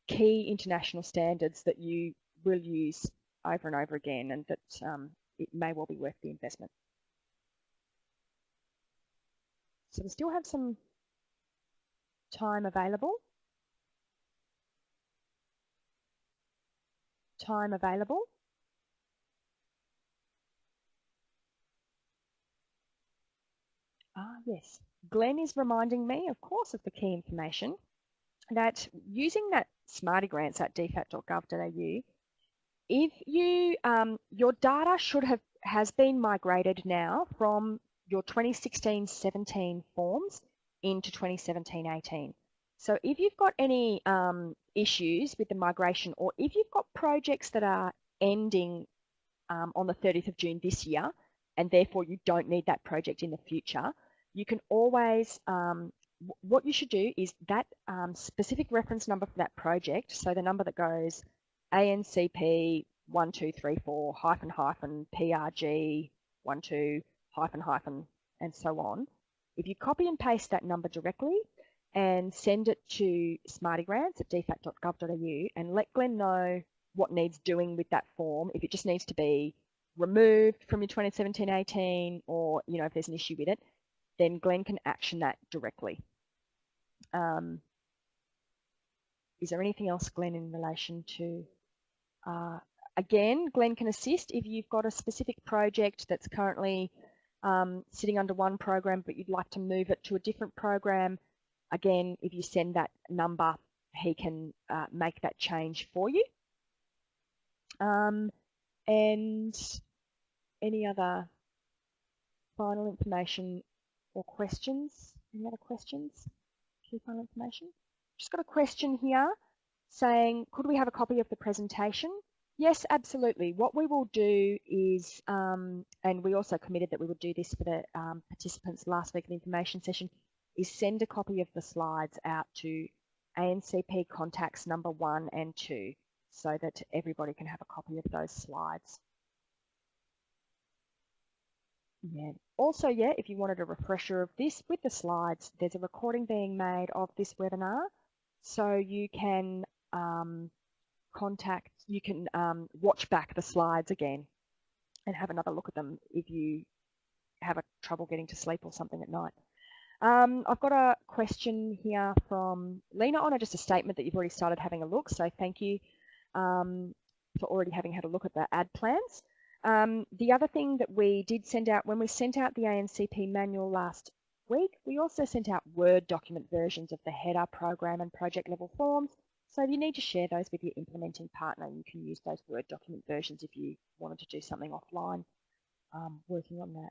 key international standards that you will use over and over again, and that it may well be worth the investment. So we still have some time available. Yes, Glenn is reminding me, of course, of the key information that using that Smarty Grants at dfat.gov.au, if you your data has been migrated now from your 2016-17 forms into 2017-18. So if you've got any issues with the migration, or if you've got projects that are ending on the 30th of June this year, and therefore you don't need that project in the future, you can always, what you should do is that specific reference number for that project, so the number that goes ANCP 1234 -- PRG 12 -- and so on. If you copy and paste that number directly and send it to Smarty Grants at dfat.gov.au and let Glenn know what needs doing with that form, if it just needs to be removed from your 2017-18, or if there's an issue with it, then Glenn can action that directly. Is there anything else, Glenn, in relation to, again, Glenn can assist if you've got a specific project that's currently sitting under one program, but you'd like to move it to a different program. Again, if you send that number, he can make that change for you. And any other final information or questions? Any other questions? Key final information? Just got a question here saying, could we have a copy of the presentation? Yes, absolutely. What we will do is, and we also committed that we would do this for the participants last week of the information session, is send a copy of the slides out to ANCP contacts number 1 and 2 so that everybody can have a copy of those slides. Yeah. Also, if you wanted a refresher of this with the slides, there's a recording being made of this webinar, so you can watch back the slides again and have another look at them if you have trouble getting to sleep or something at night. I've got a question here from Lena on just a statement that you've already started having a look, so thank you for already having had a look at the ADPLANs. The other thing that we did send out, when we sent out the ANCP manual last week, we also sent out Word document versions of the header, program and project level forms. So if you need to share those with your implementing partner, you can use those Word document versions if you wanted to do something offline working on that.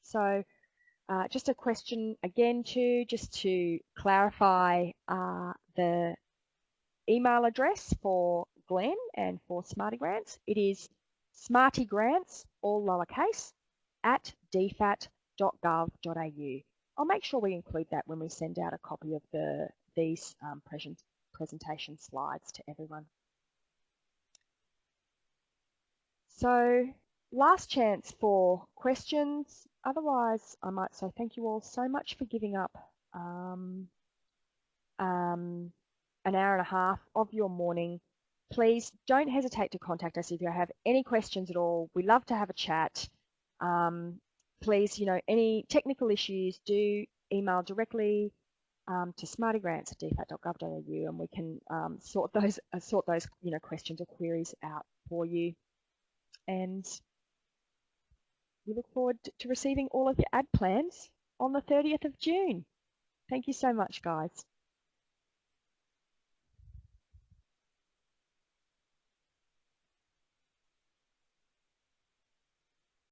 So just a question again just to clarify the email address for Glenn and for Smarty Grants. It is smartygrants, all lowercase, at dfat.gov.au. I'll make sure we include that when we send out a copy of these presentation slides to everyone. So last chance for questions. Otherwise, I might say thank you all so much for giving up an hour and a half of your morning. Please don't hesitate to contact us if you have any questions at all. We love to have a chat. Please, any technical issues, do email directly to smartygrants@dfat.gov.au, and we can sort those questions or queries out for you. And we look forward to receiving all of your ADPLANs on the 30th of June. Thank you so much, guys.